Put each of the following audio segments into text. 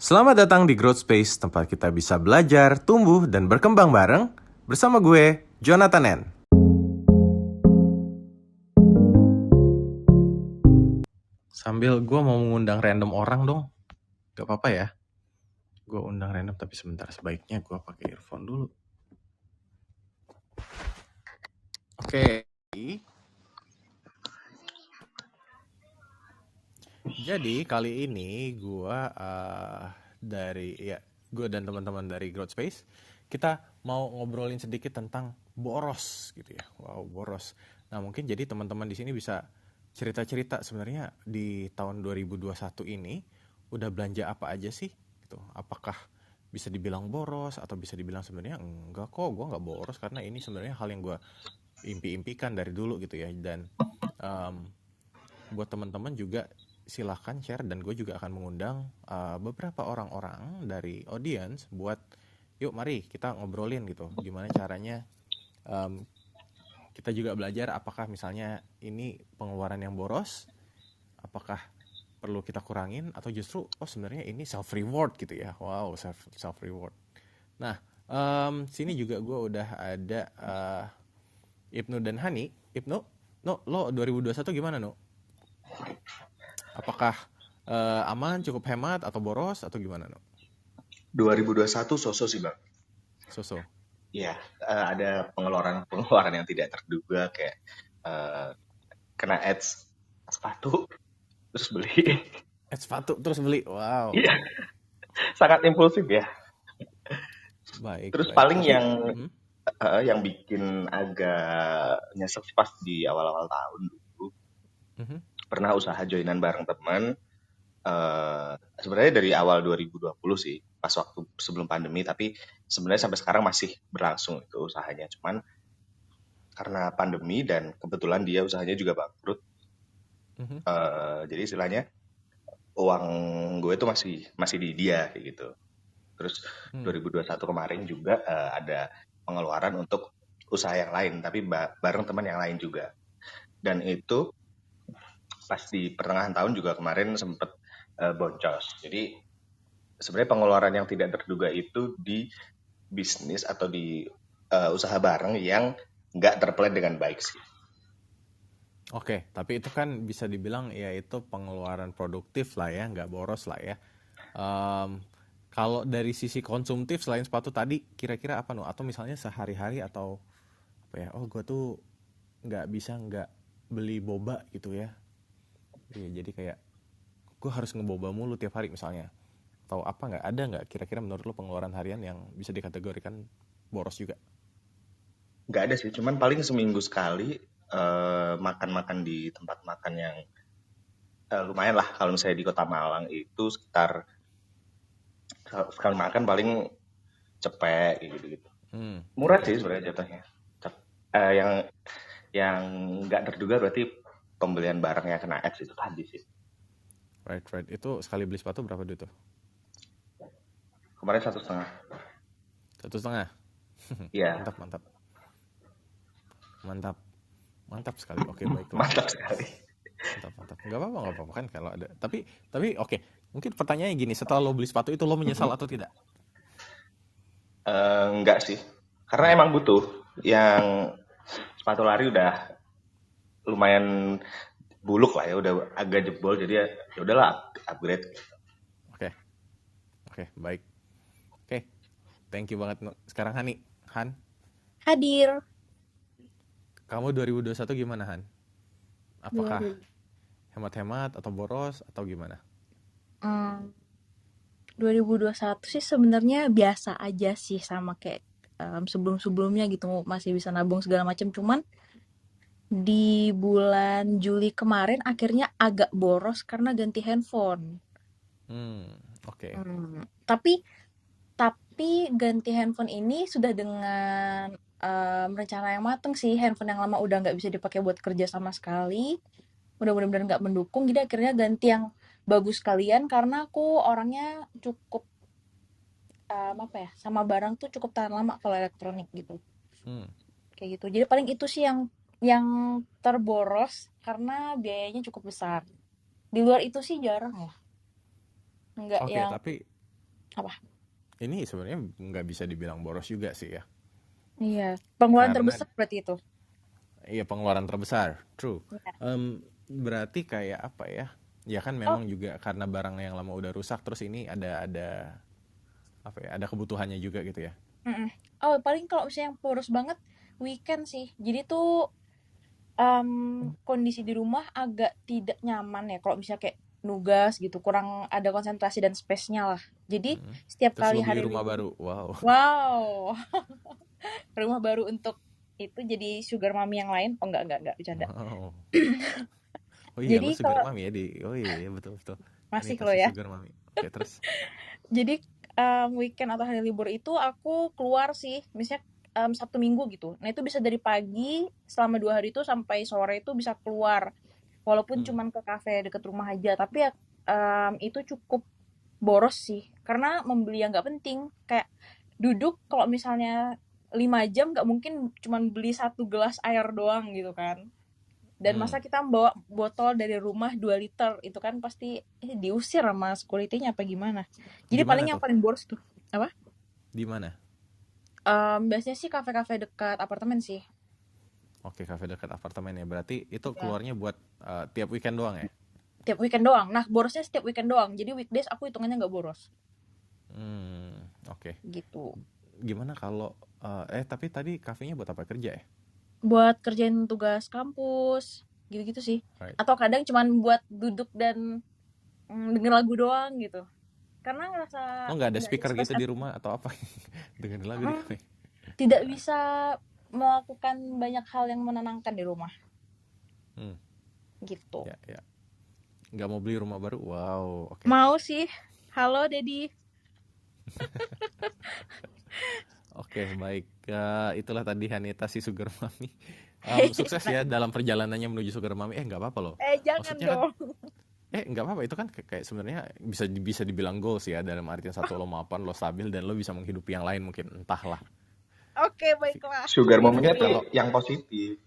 Selamat datang di Growth Space, tempat kita bisa belajar, tumbuh, dan berkembang bareng. Bersama gue, Jonathan N. Sambil gue mau mengundang random orang dong. Gak apa-apa ya? Gue undang random, tapi sebentar sebaiknya gue pakai earphone dulu. Oke. Jadi kali ini gue dan teman-teman dari Growth Space kita mau ngobrolin sedikit tentang boros gitu ya. Wow, boros. Nah, mungkin jadi teman-teman di sini bisa cerita-cerita sebenarnya di tahun 2021 ini udah belanja apa aja sih gitu. Apakah bisa dibilang boros atau bisa dibilang sebenarnya enggak kok, gue nggak boros karena ini sebenarnya hal yang gue impi-impikan dari dulu gitu ya. Dan um, buat teman-teman juga silahkan share, dan gue juga akan mengundang beberapa orang-orang dari audience buat yuk mari kita ngobrolin gitu gimana caranya um, kita juga belajar apakah misalnya ini pengeluaran yang boros, apakah perlu kita kurangin atau justru oh sebenarnya ini self reward gitu ya. Wow, self reward. Nah, sini juga gue udah ada Ibnu dan Hani. Ibnu, no, lo 2021 gimana no? Apakah aman, cukup hemat, atau boros, atau gimana, no? 2021 sosok sih bang. So-so. Iya, ada pengeluaran yang tidak terduga kayak eh, kena ads sepatu terus beli. Sepatu terus beli, wow. Iya, sangat impulsif ya. Baik, Terus baik. paling Tapi, yang bikin agak nyesek sih pas di awal-awal tahun dulu mhm, pernah usaha joinan bareng teman. Sebenarnya dari awal 2020 sih, pas waktu sebelum pandemi, tapi sebenarnya sampai sekarang masih berlangsung itu usahanya. Cuman karena pandemi dan kebetulan dia usahanya juga bangkrut, mhm, jadi istilahnya uang gue tuh masih masih di dia kayak gitu. Terus hmm, 2021 kemarin juga ada pengeluaran untuk usaha yang lain, tapi bareng teman yang lain juga. Dan itu pas di pertengahan tahun juga kemarin sempet boncos. Jadi sebenarnya pengeluaran yang tidak terduga itu di bisnis atau di usaha bareng yang nggak terplan dengan baik sih. oke. Tapi itu kan bisa dibilang ya itu pengeluaran produktif lah ya, nggak boros lah ya. Em, Kalau dari sisi konsumtif selain sepatu tadi, kira-kira apa no? Atau misalnya sehari-hari atau apa ya? Oh, gue tuh nggak bisa nggak beli boba gitu ya. Iya, jadi kayak gue harus ngeboba mulu tiap hari misalnya. Atau apa nggak ada nggak kira-kira menurut lo pengeluaran harian yang bisa dikategorikan boros juga? Nggak ada sih, cuman paling seminggu sekali makan-makan di tempat makan yang lumayan lah. Kalau misalnya di Kota Malang itu sekitar sekali makan paling cepet kayak gitu-gitu. Murah Oke. sih sebenarnya jatuhnya. Yang nggak terduga berarti pembelian barangnya kena ads itu tadi sih. Right, right. Itu sekali beli sepatu berapa duit tuh? Kemarin 1,5. 1,5. Iya, Mantap, mantap, mantap, mantap sekali. Oke, baiklah. mantap sekali. Mantap, mantap. Nggak apa-apa kan kalau ada. Tapi oke. Mungkin pertanyaannya gini, setelah lo beli sepatu itu lo menyesal atau tidak? Enggak sih, karena Enggak. emang butuh. Yang sepatu lari udah lumayan buluk lah ya, udah agak jebol jadi ya udahlah upgrade. Oke, oke, baik. Oke, thank you banget. No. Sekarang Hani, Han, Hadir. kamu 2021 gimana Han? Apakah 2000. hemat-hemat atau boros atau gimana? Hmm, 2021 sih sebenarnya biasa aja sih sama kayak sebelum-sebelumnya gitu masih bisa nabung segala macam cuman di bulan Juli kemarin akhirnya agak boros karena ganti handphone. Hmm, oke. Tapi ganti handphone ini sudah dengan rencana yang mateng sih. Handphone yang lama udah nggak bisa dipakai buat kerja sama sekali. Udah benar-benar nggak mendukung. Jadi akhirnya ganti yang bagus sekalian karena aku orangnya cukup apa ya sama barang tuh cukup tahan lama kalau elektronik gitu. Hmm, Kayak gitu. Jadi paling itu sih yang terboros karena biayanya cukup besar. Di luar itu sih jarang ya. Nggak oke, yang tapi Apa? Ini sebenarnya nggak bisa dibilang boros juga sih ya. Iya, pengeluaran Karena terbesar berarti itu. iya pengeluaran terbesar, true. Iya. Berarti kayak apa ya? Ya kan Oh, memang juga karena barang yang lama udah rusak, terus ini ada apa ya? Ada kebutuhannya juga gitu ya. mm-mm. Oh, paling kalau misalnya yang boros banget weekend sih. Jadi tuh kondisi di rumah agak tidak nyaman ya kalau misalnya kayak nugas gitu, kurang ada konsentrasi dan space-nya lah. Jadi Mm. setiap Terus lo kali beli hari rumah libur, baru, wow. wow, rumah baru untuk itu jadi sugar mommy yang lain. Oh enggak, bercanda. Wow. Oh iya, lo Jadi sugar kalau mami ya di. Oh iya, iya betul betul. masih Anita lo si ya. sugar mami. Oke, terus. Jadi weekend atau hari libur itu aku keluar sih, misalnya Sabtu Minggu gitu. Nah itu bisa dari pagi selama 2 hari itu sampai sore itu bisa keluar. Walaupun Hmm. cuman ke kafe deket rumah aja, tapi ya itu cukup boros sih. Karena membeli yang nggak penting, kayak duduk kalau misalnya 5 jam nggak mungkin cuman beli 1 gelas air doang gitu kan. Dan Hmm. masa kita bawa botol dari rumah 2 liter, itu kan pasti diusir sama security-nya apa gimana. Di Jadi mana paling yang tuh? paling boros tuh, apa? Di mana? Biasanya sih kafe-kafe dekat apartemen sih. Oke, kafe dekat apartemen ya. Berarti itu Ya. keluarnya buat tiap weekend doang ya? Tiap weekend doang. Nah, borosnya setiap weekend doang. Jadi weekdays aku hitungannya nggak boros. Oke. Gitu. Gimana kalau tapi tadi kafenya buat apa kerja ya? Buat kerjain tugas kampus, gitu-gitu sih. Right. Atau kadang cuman buat duduk dan denger lagu doang gitu. Karena Lo ngerasa nggak ada nggak ada speaker gitu space. di rumah atau apa? Dengerin lagu di Mm, kafe. Tidak bisa melakukan banyak hal yang menenangkan di rumah. Hmm, Gitu. ya ya. Nggak mau beli rumah baru? Wow, oke. Mau sih. Halo, Dedi. Oke, baik. Itulah tadi Hanita si Sugar Mami. Sukses Nah, ya dalam perjalanannya menuju Sugar Mami. Nggak apa-apa loh. jangan Maksudnya kan, dong. nggak apa-apa. Itu kan kayak sebenarnya bisa dibilang goals ya. Dalam artian satu lo mapan, lo stabil, dan lo bisa menghidupi yang lain mungkin. Entahlah. Oke, baiklah. Sugar Win momennya Kalau, win. tuh yang positif.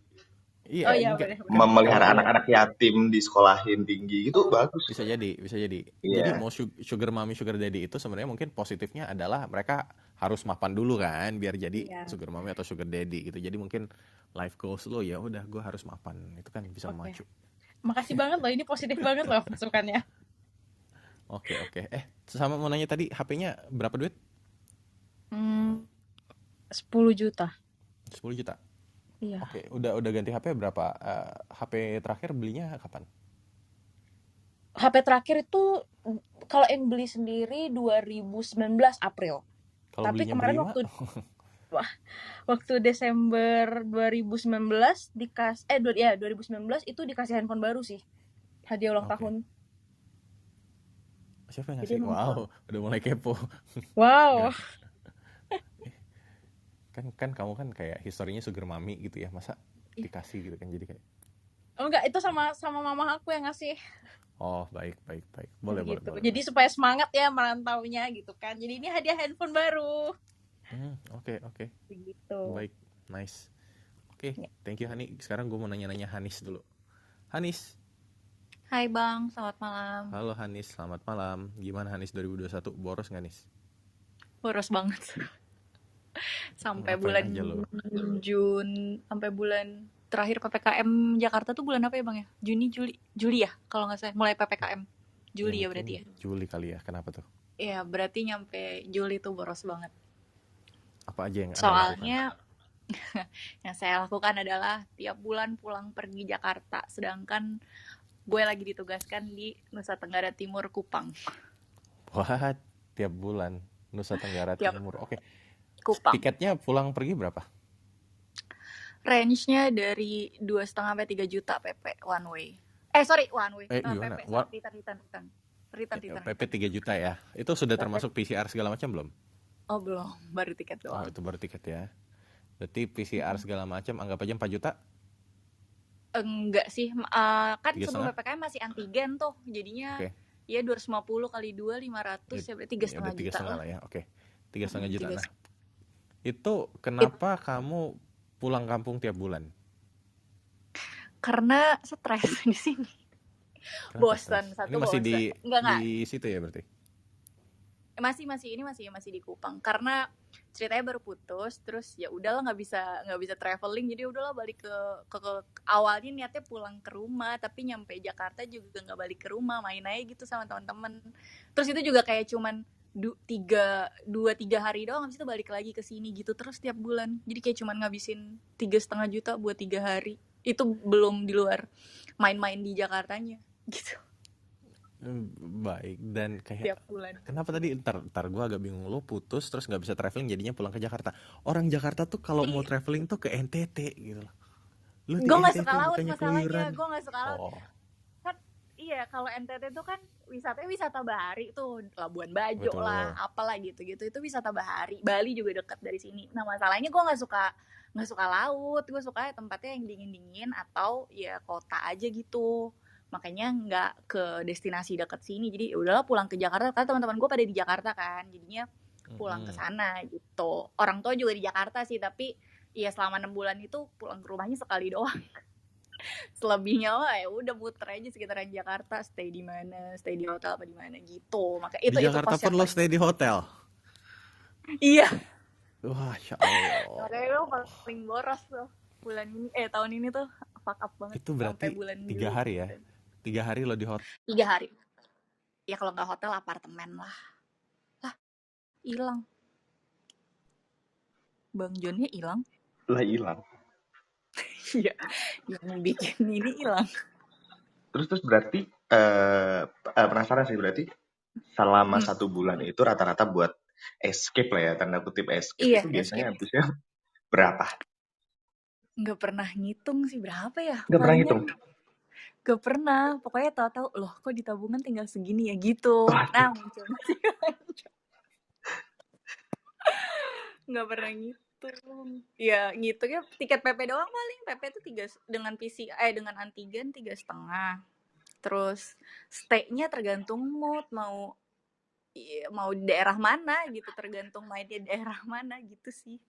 Oh iya iya, enggak. benar-benar. Kan kalau Memelihara lo anak-anak yatim di sekolahin tinggi itu bagus. bisa jadi, bisa jadi. Jadi Iya. mau sugar mommy, sugar daddy itu sebenarnya mungkin positifnya adalah mereka harus mapan dulu kan, biar jadi Iya. sugar mommy atau sugar daddy gitu. Jadi mungkin life goals lo ya udah gue harus mapan. Itu kan bisa Oke. memacu. Makasih banget loh, ini positif banget loh masukannya. Oke, oke. Sama mau nanya tadi HP-nya berapa duit? 10 juta. 10 juta. Iya. Oke, udah ganti HP berapa? HP terakhir belinya kapan? HP terakhir itu kalau yang beli sendiri 2019 April. Kalau Tapi belinya kemarin berlima? waktu Desember 2019 2019 itu dikasih handphone baru sih. Hadiah ulang Oke. tahun. Siapa yang Jadi ngasih? emang Wow, udah mulai kepo. wow. Kan kamu kan kayak historinya sugar mami gitu ya, masa dikasih gitu kan, jadi kayak Oh enggak, itu sama mama aku yang ngasih oh baik baik baik, boleh boleh gitu. boleh Jadi boleh. supaya semangat ya merantaunya gitu kan. Jadi ini hadiah handphone baru. Oke oke, Begitu. baik, nice. Oke, Ya. thank you Hani. Sekarang gue mau nanya-nanya Hanis dulu. Hanis. Hai Bang, selamat malam. Halo Hanis, selamat malam. Gimana Hanis 2021, boros nggak Nis? Boros banget. Sampai Ngapain bulan aja lo? Sampai bulan terakhir PPKM Jakarta tuh bulan apa ya Bang ya? Juli ya kalau nggak salah. Mulai PPKM. Juli ya Mungkin berarti ya. Juli kali ya, kenapa tuh? Iya, berarti nyampe Juli tuh boros banget. Apa aja yang Anda lakukan? Soalnya yang saya lakukan adalah tiap bulan pulang pergi Jakarta, sedangkan gue lagi ditugaskan di Nusa Tenggara Timur, Kupang. Wah, tiap bulan Nusa Tenggara Tiap Timur. Oke. Kupang. Tiketnya pulang pergi berapa? Range-nya dari 2,5 sampai 3 juta PP one way. One way. Gimana? PP, return. PP 3 juta ya. Itu sudah termasuk PCR segala macam belum? Oh belum, baru tiket Oh, doang. itu baru tiket ya. Berarti PCR segala macam anggap aja 4 juta? Enggak sih, kan 3,5? sebelum PPKM masih antigen tuh, jadinya Oke. ya 250 kali 2, 500 ya berarti 3,5 Udah 3,5 juta lah. lah ya. Oke. 3,5 juta. Tiga- Nah, itu kenapa kamu pulang kampung tiap bulan? Karena stres di sini. Kenapa Bosan, stres? satu Ini masih bosan. Enggak. di situ ya berarti? Masih di Kupang karena ceritanya baru putus, terus ya udahlah nggak bisa traveling, jadi udahlah balik ke awalnya niatnya pulang ke rumah, tapi nyampe Jakarta juga nggak balik ke rumah, main aja gitu sama teman-teman. Terus itu juga kayak cuman 2-3 hari doang, habis itu balik lagi ke sini gitu terus tiap bulan. Jadi kayak cuman ngabisin 3,5 juta buat 3 hari. Itu belum di luar main-main di Jakartanya gitu Baik, dan kayak tiap bulan. kenapa tadi ntar gue agak bingung, lo putus terus nggak bisa traveling jadinya pulang ke Jakarta. Orang Jakarta tuh kalau mau traveling tuh ke NTT gitu loh. Lo di Gue nggak NTT suka laut bukannya masalahnya, keluyuran. gue nggak suka laut. Oh, Kan iya, kalau NTT tuh kan wisata bahari tuh, Labuan Bajo betul. lah, apalah gitu-gitu, itu wisata bahari. Bali juga dekat dari sini. Nah masalahnya gue nggak suka laut, gue suka tempatnya yang dingin-dingin atau ya kota aja gitu. Makanya nggak ke destinasi dekat sini, jadi udahlah pulang ke Jakarta karena teman-teman gue pada di Jakarta kan, jadinya pulang ke sana gitu. Orang tua juga di Jakarta sih, tapi ya selama 6 bulan itu pulang ke rumahnya sekali doang. Selebihnya mah ya udah muter aja sekitaran Jakarta, stay di mana, stay di hotel apa di mana gitu. Maka Di itu Jakarta cost pun yang lo paling stay di hotel. iya. Wah, ya Allah. Makanya lo paling boros tuh tahun ini tuh fuck up banget Itu berarti sampai bulan 3 Juli. hari ya? 3 hari lo di hotel. 3 hari. Ya kalau nggak hotel apartemen lah. Lah, hilang. Bang Jonnya hilang. Lah hilang. Iya, yang bikin ini hilang. Terus berarti penasaran sih, berarti selama 1 bulan itu rata-rata buat escape lah ya, tanda kutip escape, Iya, itu biasanya escape. habisnya berapa? Nggak pernah ngitung sih berapa ya. Nggak pernah Palingnya hitung? Gak pernah, pokoknya tahu-tahu loh kok di tabungan tinggal segini ya gitu. Nah muncul nggak pernah ngitung. Ya ngitungnya tiket PP doang paling. PP itu dengan dengan antigen 3,5. Terus stay-nya tergantung mood, mau daerah mana gitu, tergantung mainnya daerah mana gitu sih.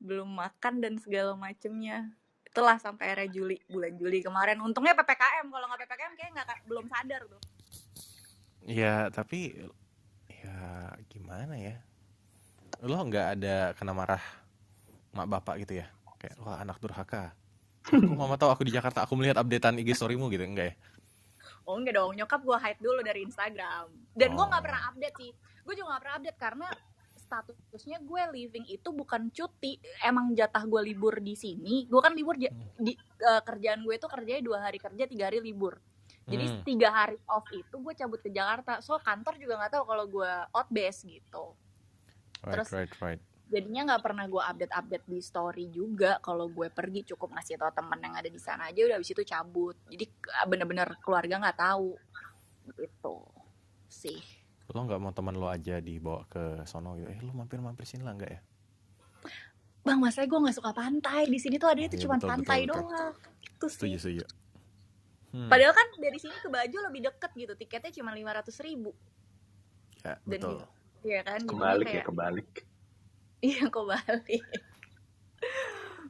Belum makan dan segala macemnya. Itulah sampai akhirnya bulan Juli kemarin. Untungnya PPKM, kalau nggak PPKM kayak belum sadar tuh. Ya, tapi ya gimana ya? Lo nggak ada kena marah mak bapak gitu ya? Kayak, wah anak durhaka. Kok mama tahu aku di Jakarta, aku melihat updatean IG storymu gitu, enggak ya? Oh enggak dong, nyokap gue hide dulu dari Instagram. Dan gue gak pernah update sih. Gue juga gak pernah update karena statusnya gue living itu bukan cuti. Emang jatah gue libur di sini. Gue kan libur di kerjaan gue itu kerjanya 2 hari kerja, 3 hari libur. Jadi 3 hari off itu gue cabut ke Jakarta. So kantor juga gak tahu kalau gue outbase gitu. Terus Right. jadinya nggak pernah gue update di story juga. Kalau gue pergi cukup ngasih tau temen yang ada di sana aja, udah abis itu cabut. Jadi bener-bener keluarga nggak tahu gitu sih. Lo nggak mau teman lo aja dibawa ke sono gitu? Lo mampir sini lah, enggak ya? Bang, masalahnya gue nggak suka pantai. Di sini tuh adanya tuh cuma pantai doang. Itu sih. Setuju. Padahal kan dari sini ke Bajo lebih deket gitu. Tiketnya cuma 500.000. Ya, betul. Iya kan? Kebalik. Iya, ke Bali.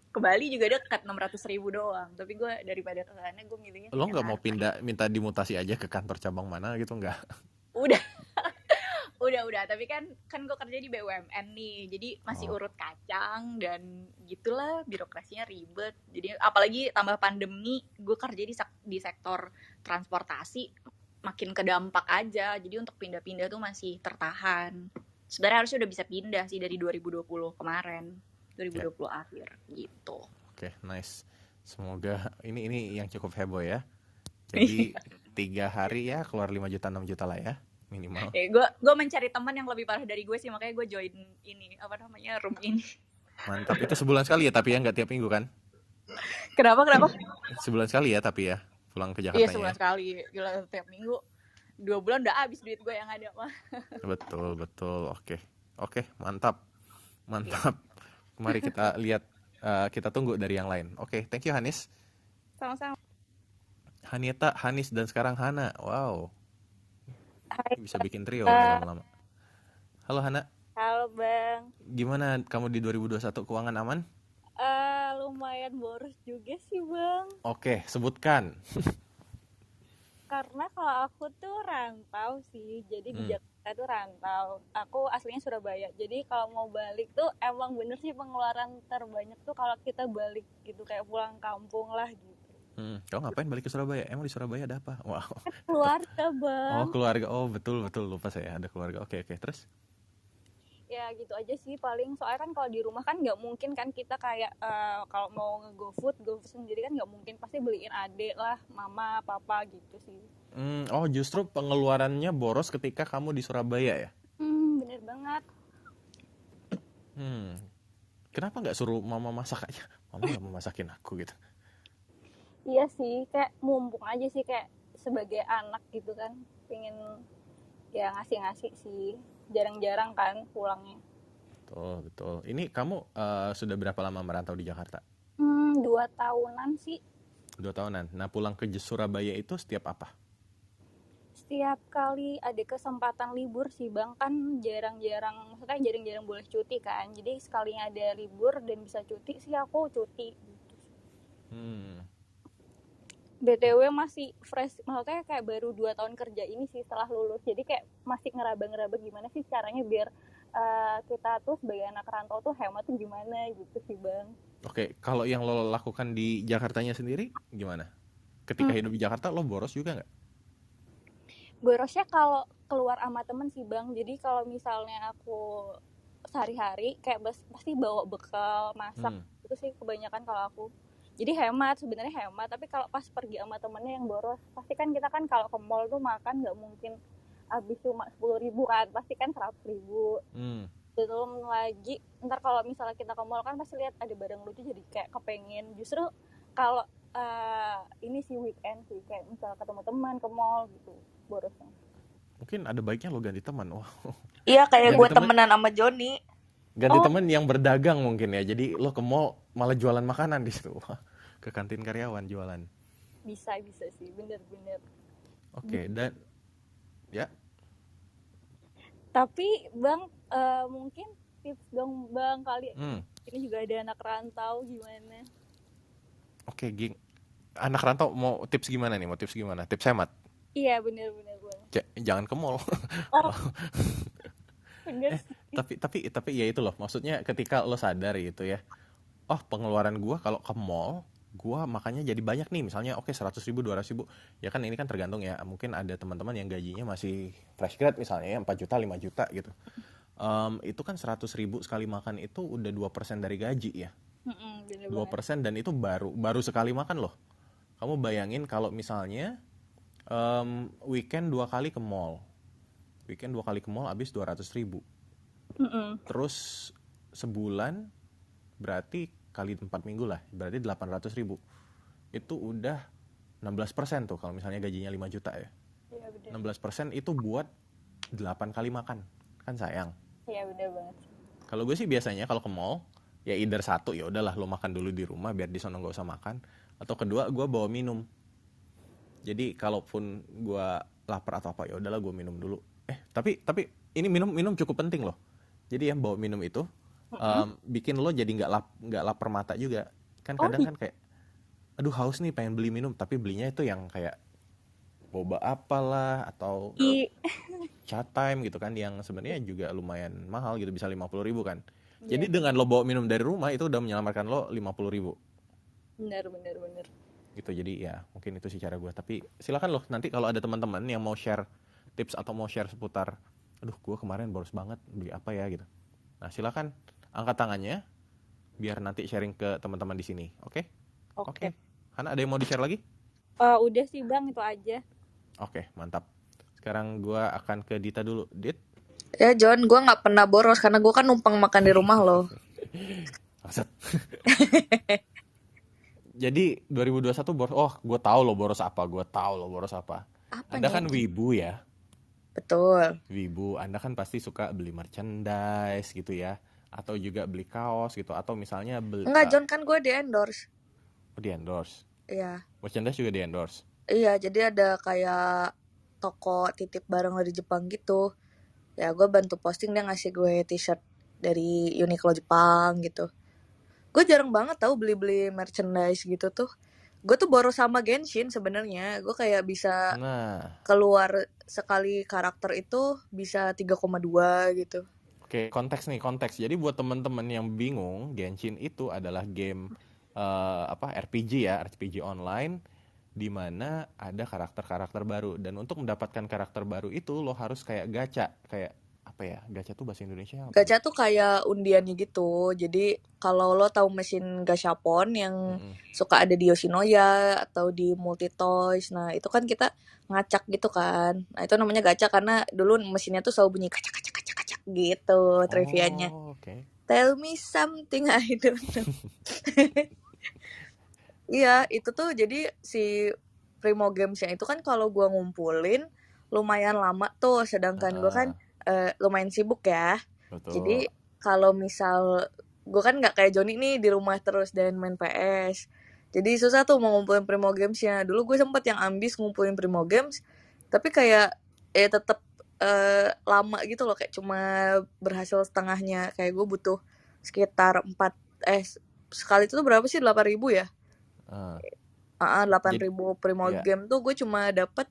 Ke Bali juga dekat 600.000 doang. Tapi gue daripada ke sana gue milihnya. Lo nggak mau minta dimutasi aja ke kantor cabang mana gitu, nggak? Udah. Tapi kan gue kerja di BUMN nih. Jadi masih urut kacang dan gitulah, birokrasinya ribet. Jadi apalagi tambah pandemi, gue kerja di sektor transportasi, makin kedampak aja. Jadi untuk pindah-pindah tuh masih tertahan. Sebenarnya harusnya udah bisa pindah sih dari 2020 kemarin, 2020 akhir gitu. Oke, nice. Semoga ini yang cukup heboh ya. Jadi 3 hari ya keluar 5 juta 6 juta lah ya minimal. Gue mencari teman yang lebih parah dari gue sih, makanya gue join ini room ini. Mantap. Itu sebulan sekali ya tapi ya, nggak tiap minggu kan? Kenapa? Sebulan sekali ya tapi ya pulang ke Jakarta. Iya sebulan sekali. Gila, tiap minggu 2 bulan udah habis duit gue yang ada mah. Betul. Oke, mantap. Mari kita lihat, kita tunggu dari yang lain. Oke, thank you Hanis. Sama-sama. Hanieta, Hanis, dan sekarang Hana. Wow. Hai. Bisa bikin trio lama-lama. Halo Hana. Halo Bang. Gimana kamu di 2021, keuangan aman? Lumayan boros juga sih Bang. Oke, sebutkan. Karena kalau aku tuh rantau sih, jadi di Hmm. Jakarta tuh rantau. Aku aslinya Surabaya, jadi kalau mau balik tuh emang bener sih pengeluaran terbanyak tuh kalau kita balik gitu, kayak pulang kampung lah gitu. Kamu ngapain balik ke Surabaya? Emang di Surabaya ada apa? Wow. Keluarga Oh, bang, keluarga. Oh, betul betul, lupa saya ada keluarga. Oke oke, terus? ya gitu aja sih paling. Soalnya kan kalau di rumah kan nggak mungkin kan kita kayak kalau mau GoFood sendiri kan nggak mungkin, pasti beliin adek lah, mama, papa gitu sih. Oh, justru pengeluarannya boros ketika kamu di Surabaya ya? Bener banget. Hmm. Kenapa nggak suruh mama masak aja? Mama nggak mau masakin aku gitu. Iya sih, kayak mumpung aja sih, kayak sebagai anak gitu kan, pengen ya ngasih-ngasih sih. Jarang-jarang kan pulangnya. Betul betul. Ini kamu sudah berapa lama merantau di Jakarta? 2 tahunan sih. 2 tahunan. Nah, pulang ke Surabaya itu setiap apa? Setiap kali ada kesempatan libur sih bang, kan jarang-jarang, maksudnya jarang-jarang boleh cuti kan. Jadi sekalinya ada libur dan bisa cuti sih aku cuti. Hmm. BTW masih fresh, maksudnya kayak baru 2 tahun kerja ini sih setelah lulus. Jadi kayak masih ngeraba-ngeraba gimana sih caranya biar kita tuh sebagai anak rantau tuh hemat tuh gimana gitu sih bang. Oke, kalau yang lo lakukan di Jakartanya sendiri gimana? Ketika Hmm, hidup di Jakarta lo boros juga nggak? borosnya kalau keluar sama temen sih bang. Jadi kalau misalnya aku sehari-hari kayak pasti bawa bekal masak, Hmm. itu sih kebanyakan kalau aku. Jadi hemat, sebenarnya hemat, tapi kalau pas pergi sama temennya yang boros, pasti kan kita kan kalau ke mall tuh makan nggak mungkin habis cuma 10.000 kan, pasti kan 100.000. Hmm. Belum lagi ntar kalau misalnya kita ke mall kan pasti lihat ada barang lucu, jadi kayak kepengen. Justru kalau ini sih weekend sih, kayak misalnya ketemu teman ke mall gitu borosnya. Mungkin ada baiknya lo ganti teman. Wah, Iya, kayak ganti gue teman, temenan sama Joni. ganti Oh teman yang berdagang mungkin ya. Jadi lo ke mall malah jualan makanan di situ. Wah, ke kantin karyawan jualan. bisa sih, bener-bener. Oke, dan ya, Tapi bang, mungkin tips dong bang, kali hmm, ini juga ada anak rantau gimana. oke, Ging. Anak rantau mau tips gimana nih? Mau tips gimana? Tips hemat. Iya bener-bener bang. Jangan ke mall. Oh bener Eh, sih. tapi ya itu loh. Maksudnya ketika lo sadar gitu ya. Oh, pengeluaran gua kalau ke mall, gua makanya jadi banyak nih. Misalnya oke 100.000, 200.000. Ya kan ini kan tergantung ya. Mungkin ada teman-teman yang gajinya masih fresh grad misalnya ya 4 juta, 5 juta gitu. Itu kan 100.000 sekali makan itu udah 2% dari gaji ya. Bener dua banget. persen dan itu baru sekali makan loh. Kamu bayangin kalau misalnya weekend 2 kali ke mall. Weekend 2 kali ke mall habis 200.000. Terus sebulan berarti kali 4 minggu lah, berarti 800.000. Itu udah 16% tuh kalau misalnya gajinya 5 juta ya. Iya bener. 16% itu buat 8 kali makan. Kan sayang. Iya bener banget. Kalau gue sih biasanya kalau ke mall, ya either satu ya udahlah lo makan dulu di rumah biar di sono nggak usah makan. Atau kedua gue bawa minum. Jadi kalaupun gue lapar atau apa ya udahlah gue minum dulu. Tapi ini minum cukup penting loh. Jadi yang bawa minum itu bikin lo jadi nggak lapar mata juga. Kan Oh kadang kan kayak aduh haus nih pengen beli minum tapi belinya itu yang kayak boba apalah atau chat time gitu kan yang sebenarnya juga lumayan mahal gitu bisa 50.000 kan. Jadi dengan lo bawa minum dari rumah itu udah menyelamatkan lo 50.000 bener. gitu. Jadi ya mungkin itu sih cara gue. Tapi silakan loh nanti kalau ada teman-teman yang mau share tips atau mau share seputar aduh gue kemarin boros banget beli apa ya gitu. Nah silakan angkat tangannya biar nanti sharing ke teman-teman di sini. Oke? Oke. Hana ada yang mau di-share lagi? Udah sih bang, itu aja. Oke, mantap. Sekarang gue akan ke Dita dulu. Dit? Ya John, gue nggak pernah boros karena gue kan numpang makan di rumah loh. Maksud. Jadi 2021 boros. Oh, gue tahu lo boros apa. Apa Anda nih? kan wibu ya. Betul. Wibu, Anda kan pasti suka beli merchandise gitu ya. Atau juga beli kaos gitu. Atau misalnya beli Enggak John, kan gue di endorse. di endorse. Iya. Merchandise juga di endorse. Iya, jadi ada kayak toko titip barang dari Jepang gitu. Ya gue bantu posting, dia ngasih gue t-shirt dari Uniqlo Jepang gitu. Gue jarang banget tahu beli-beli merchandise gitu tuh. gue tuh boros sama Genshin sebenarnya. Gue kayak bisa Nah, keluar sekali karakter itu bisa 3,2 gitu. oke, konteks. Jadi buat teman-teman yang bingung, Genshin itu adalah game RPG ya, RPG online di mana ada karakter-karakter baru, dan untuk mendapatkan karakter baru itu lo harus kayak gacha, kayak apa ya? Gacha tuh bahasa Indonesia apa, Gacha Dit? tuh kayak undiannya gitu. Jadi kalau lo tahu mesin gashapon yang Mm-mm. suka ada di Yoshinoya atau di Multitoys, nah itu kan kita ngacak gitu kan. Nah itu namanya gacha karena dulu mesinnya tuh selalu bunyi kacak kacak kacak kacak gitu trivianya. Oh, oke. Tell me something I don't know. Iya, itu tuh jadi si Primo Games-nya itu kan kalau gua ngumpulin lumayan lama tuh, sedangkan gua kan lumayan sibuk ya. Jadi Betul. kalau misal gue kan nggak kayak Joni nih di rumah terus dan main PS, jadi susah tuh mau ngumpulin Primo Games-nya. Dulu gue sempet yang ambis ngumpulin Primo Games, tapi kayak tetap lama gitu loh, kayak cuma berhasil setengahnya. Kayak gue butuh sekitar 4 sekali itu tuh berapa sih, 8.000 ya? Eh, 8.000 Primo ya. Game tuh gue cuma dapet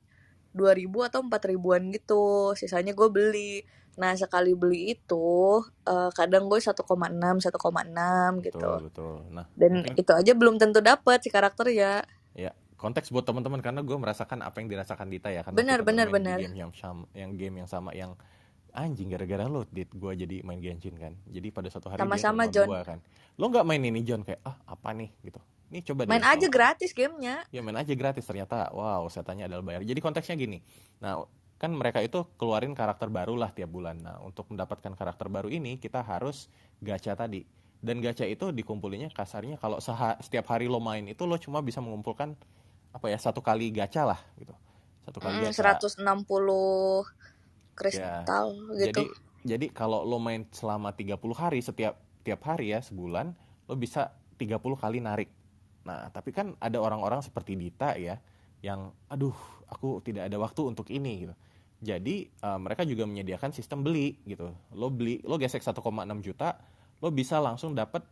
2.000 atau 4.000-an gitu. Sisanya gue beli. Nah sekali beli itu kadang gue 1,6 gitu. Betul. Nah, Dan mungkin itu aja belum tentu dapet si karakter ya. ya konteks buat teman-teman, karena gue merasakan apa yang dirasakan Dita ya, karena kita Benar. bermain di game yang sama, yang anjing gara-gara lo Dit gue jadi main Genshin kan. Jadi pada suatu hari dia ke Sama-sama rumah John. gue kan, lo nggak main ini John, kayak apa nih gitu, ini coba deh Main aja install. gratis gamenya. Ya main aja gratis, ternyata wow setannya adalah bayar. Jadi konteksnya gini, nah kan mereka itu keluarin karakter baru lah tiap bulan. Nah untuk mendapatkan karakter baru ini kita harus gacha tadi, dan gacha itu dikumpulinnya kasarnya kalau setiap hari lo main itu lo cuma bisa mengumpulkan apa ya, satu kali gacha lah gitu, satu kali gacha 160 ya. kristal gitu. Jadi kalau lo main selama 30 hari, tiap hari ya sebulan, lo bisa 30 kali narik. Nah, tapi kan ada orang-orang seperti Dita ya, yang aduh, aku tidak ada waktu untuk ini gitu. Jadi mereka juga menyediakan sistem beli gitu. Lo gesek 1,6 juta, lo bisa langsung dapat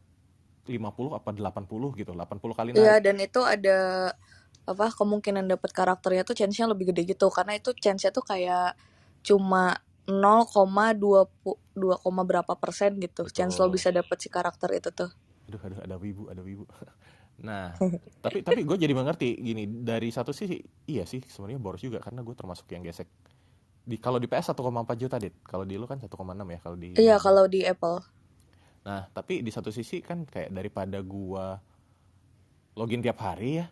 50 apa 80 gitu, 80 kali Iya, narik. dan itu ada kemungkinan dapat karakternya tuh chance-nya lebih gede gitu, karena itu chance-nya tuh kayak cuma 0,2 berapa persen gitu. Chance lo Betul. bisa dapet si karakter itu tuh. Aduh, ada wibu. Nah, tapi gue jadi mengerti gini, dari satu sisi iya sih sebenarnya boros juga, karena gue termasuk yang gesek. Kalau di PS 1,4 juta Dit, kalau di lu kan 1,6 ya kalau di. Iya, kalau di Apple. Nah, tapi di satu sisi kan kayak daripada gua login tiap hari 1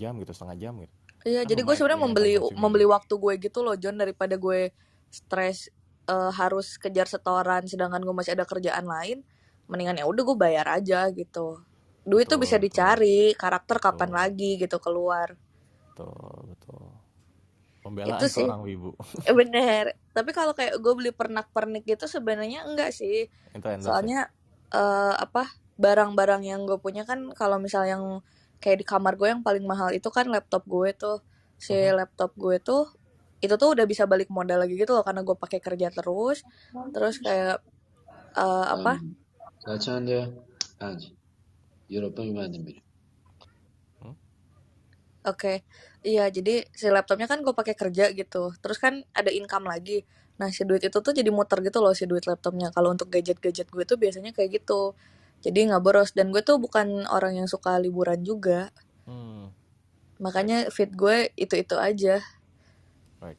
jam gitu, setengah jam gitu. Iya, Kan jadi gue sebenarnya lumayan time consuming. membeli waktu gue gitu loh John, daripada gue stres harus kejar setoran sedangkan gue masih ada kerjaan lain. Mendingan ya udah gue bayar aja gitu. Duit tuh bisa dicari, karakter kapan lagi gitu keluar. Betul. Pembelaan Itu sih. seorang wibu. Bener. Tapi kalau kayak gue beli pernak-pernik gitu sebenarnya enggak sih. Itu endorse. Soalnya barang-barang yang gue punya kan, kalau misal yang kayak di kamar gue yang paling mahal itu kan laptop gue tuh. Si laptop gue tuh itu tuh udah bisa balik modal lagi gitu loh, karena gue pakai kerja terus kayak 가차한데 아직 유럽병이면 안 됩니다. Oke. Iya, jadi si laptopnya kan gue pakai kerja gitu. Terus kan ada income lagi. Nah, si duit itu tuh jadi muter gitu loh, si duit laptopnya. Kalau untuk gadget-gadget gue tuh biasanya kayak gitu. Jadi nggak boros. Dan gue tuh bukan orang yang suka liburan juga. Makanya fit gue itu-itu aja. Right.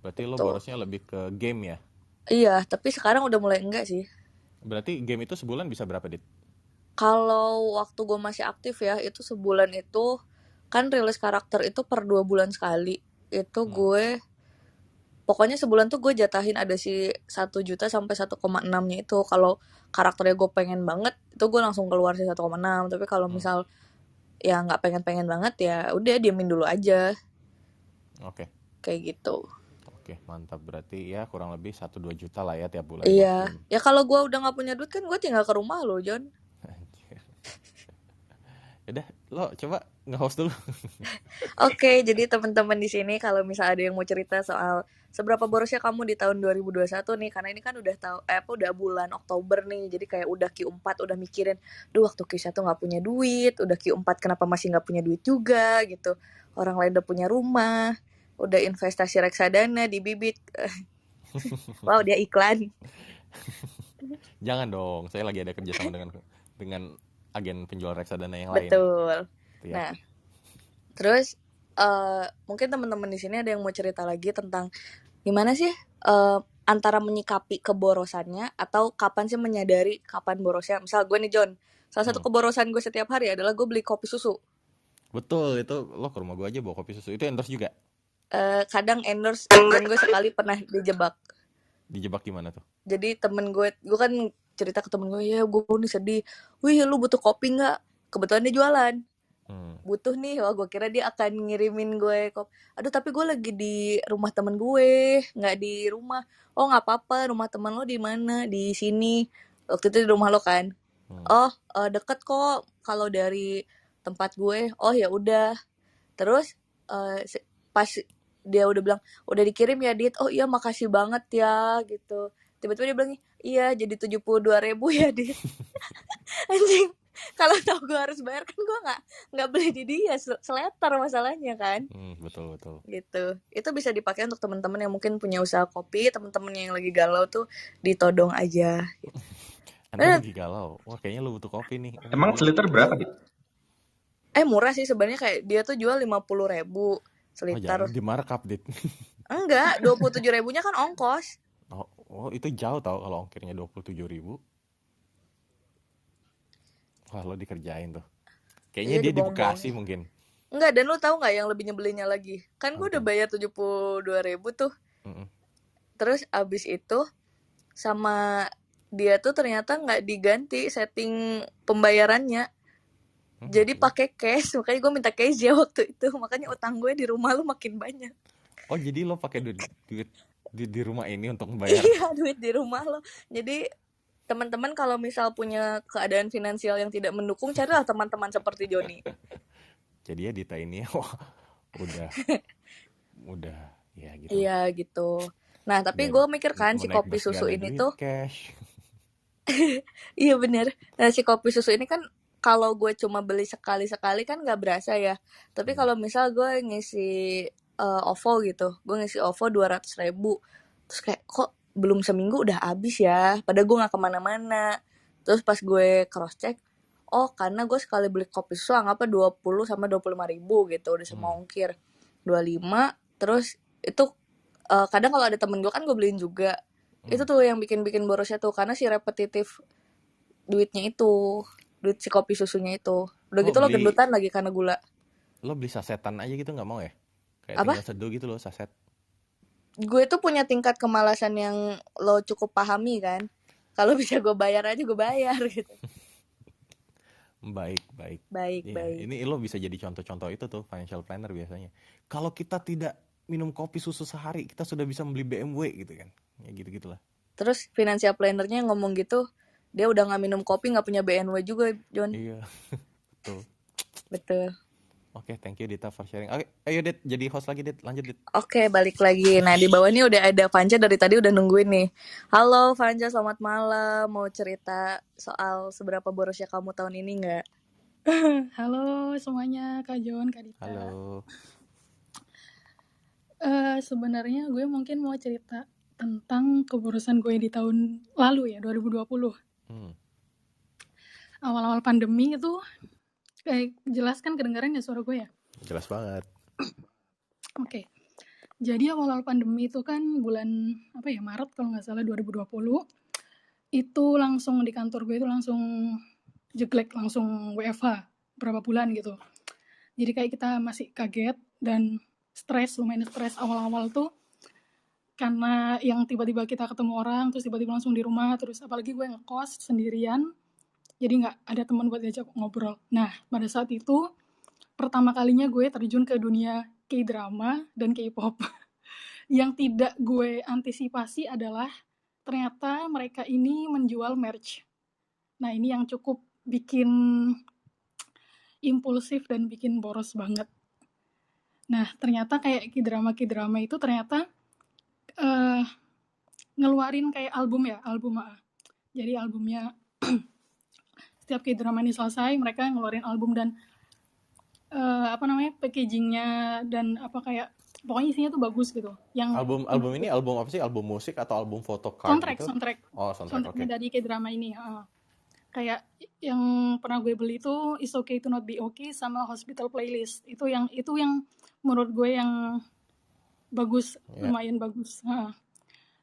Berarti lo borosnya lebih ke game ya? Iya, tapi sekarang udah mulai enggak sih. Berarti game itu sebulan bisa berapa Dit? Kalau waktu gue masih aktif ya, itu sebulan itu kan rilis karakter itu per 2 bulan sekali. Itu gue pokoknya sebulan tuh gue jatahin ada si 1 juta sampai 1,6-nya itu. Kalau karakternya gue pengen banget, itu gue langsung keluar si 1,6. Tapi kalau misal ya nggak pengen banget, ya udah diemin dulu aja. Oke. Kayak gitu. Oke, mantap. Berarti ya kurang lebih 1-2 juta lah ya tiap bulan. Iya. Ya kalau gue udah nggak punya duit kan gue tinggal ke rumah lo, John. Yaudah, lo coba nge-host dulu. Oke, jadi teman-teman di sini kalau misal ada yang mau cerita soal seberapa borosnya kamu di tahun 2021 nih, karena ini kan udah bulan Oktober nih, jadi kayak udah Q4 udah mikirin, duh waktu Q1 nggak punya duit, udah Q4 kenapa masih nggak punya duit juga gitu, orang lain udah punya rumah, udah investasi reksadana di Bibit. Wow, dia iklan. Jangan dong, saya lagi ada kerjasama dengan agen penjual reksadana yang lain. Betul. Gitu ya. Nah, terus mungkin teman-teman di sini ada yang mau cerita lagi tentang gimana sih antara menyikapi keborosannya atau kapan sih menyadari kapan borosnya. Misal gue nih John, salah satu keborosan gue setiap hari adalah gue beli kopi susu. Betul, itu lo ke rumah gue aja bawa kopi susu. Itu endorse juga? Kadang endorse, dan gue sekali pernah dijebak. Dijebak gimana tuh? Jadi temen gue kan cerita ke temen gue, ya gue nih sedih, wih lu butuh kopi nggak? Kebetulan dia jualan. Butuh nih, wah gue kira dia akan ngirimin gue kopi. Aduh tapi gue lagi di rumah temen gue, nggak di rumah. Oh nggak apa-apa, rumah temen lo di mana? Di sini. Waktu itu di rumah lo kan? Oh deket kok kalau dari tempat gue. Oh ya udah. Terus pas dia udah bilang udah dikirim ya Dit, oh iya makasih banget ya gitu. Tiba-tiba dia bilang iya jadi 72.000 ya Dit. Anjing, kalau tau gue harus bayar kan gue nggak beli di dia, seletar masalahnya kan. Betul gitu. Itu bisa dipakai untuk teman-teman yang mungkin punya usaha kopi, teman-teman yang lagi galau tuh ditodong aja gitu. Anda lagi galau, wah kayaknya lu butuh kopi nih. Emang seliter berapa Dit? Murah sih sebenarnya, kayak dia tuh jual 50.000 seliter. Jangan di markup Dit. Enggak, 27.000-nya kan ongkos. Oh itu jauh tau kalau ongkirnya 27.000. Wah lo dikerjain tuh. Kayaknya Iya, dia di Bekasi mungkin. Enggak, dan lo tahu nggak yang lebih nyebelinnya lagi? Kan gue udah bayar 72.000 tuh. Terus abis itu sama dia tuh ternyata nggak diganti setting pembayarannya. Jadi pakai cash, makanya gue minta cash ya waktu itu. Makanya utang gue di rumah lo makin banyak. Oh jadi lo pakai duit di rumah ini untuk membayar? Iya, duit di rumah lo. Jadi teman-teman kalau misal punya keadaan finansial yang tidak mendukung, carilah teman-teman seperti Joni. Jadi ya Dita ini udah ya gitu. Iya gitu. Nah tapi gue mikir kan si kopi susu ini tuh cash. Iya bener. Nah si kopi susu ini kan kalau gue cuma beli sekali-sekali kan gak berasa ya. Tapi kalau misal gue ngisi OVO gitu, gue ngisi OVO 200.000, terus kayak kok belum seminggu udah habis ya, padahal gue gak kemana-mana. Terus pas gue cross check, oh karena gue sekali beli kopi susu anggapnya 20 sama 25.000 gitu, udah semua ongkir 25. Terus itu kadang kalau ada temen gue kan gue beliin juga. Itu tuh yang bikin borosnya tuh, karena si repetitif duitnya itu, duit si kopi susunya itu. Udah gitu lo gendutan lagi karena gula. Lo beli sasetan aja gitu gak mau ya? Kayak apa? tinggal seduh gitu lo, saset. Gue tuh punya tingkat kemalasan yang lo cukup pahami kan. Kalau bisa gue bayar aja gue bayar gitu. Baik. Ini lo bisa jadi contoh-contoh itu tuh financial planner biasanya. Kalau kita tidak minum kopi susu sehari, kita sudah bisa membeli BMW gitu kan. Ya gitu-gitulah. Terus financial plannernya ngomong gitu, dia udah gak minum kopi, gak punya BMW juga, John. Iya, betul. Oke, thank you Dita for sharing. Oke, ayo Dit, jadi host lagi Dit, lanjut Dit. Oke, balik lagi. Nah, di bawah ini udah ada Vanca dari tadi udah nungguin nih. Halo Vanca, selamat malam. Mau cerita soal seberapa borosnya kamu tahun ini nggak? Halo semuanya, Kak John, Kak Dita. Halo. Sebenarnya gue mungkin mau cerita tentang keborosan gue di tahun lalu ya, 2020. Awal-awal pandemi itu, jelas kan kedengaran ya suara gue ya? Jelas banget. Oke. Jadi awal-awal pandemi itu kan bulan Maret kalau nggak salah 2020. Itu langsung di kantor gue itu langsung jeglek, langsung WFH berapa bulan gitu. Jadi kayak kita masih kaget dan lumayan stres awal-awal tuh, karena yang tiba-tiba kita ketemu orang terus tiba-tiba langsung di rumah, terus apalagi gue ngekos sendirian, jadi nggak ada teman buat diajak ngobrol. Nah pada saat itu pertama kalinya gue terjun ke dunia K-drama dan K-pop. Yang tidak gue antisipasi adalah ternyata mereka ini menjual merch. Nah ini yang cukup bikin impulsif dan bikin boros banget. Nah ternyata kayak K-drama itu ternyata eh ngeluarin kayak album. Jadi albumnya setiap K-drama ini selesai mereka ngeluarin album dan packagingnya dan kayak pokoknya isinya tuh bagus gitu. Yang Album ini album apa sih? Album musik atau album photocard soundtrack gitu? soundtrack Oh, soundtrack. Oke. soundtracknya dari K-drama ini. Kayak yang pernah gue beli itu It's Okay to Not Be Okay sama Hospital Playlist. Itu yang menurut gue yang bagus, Ya. lumayan bagus.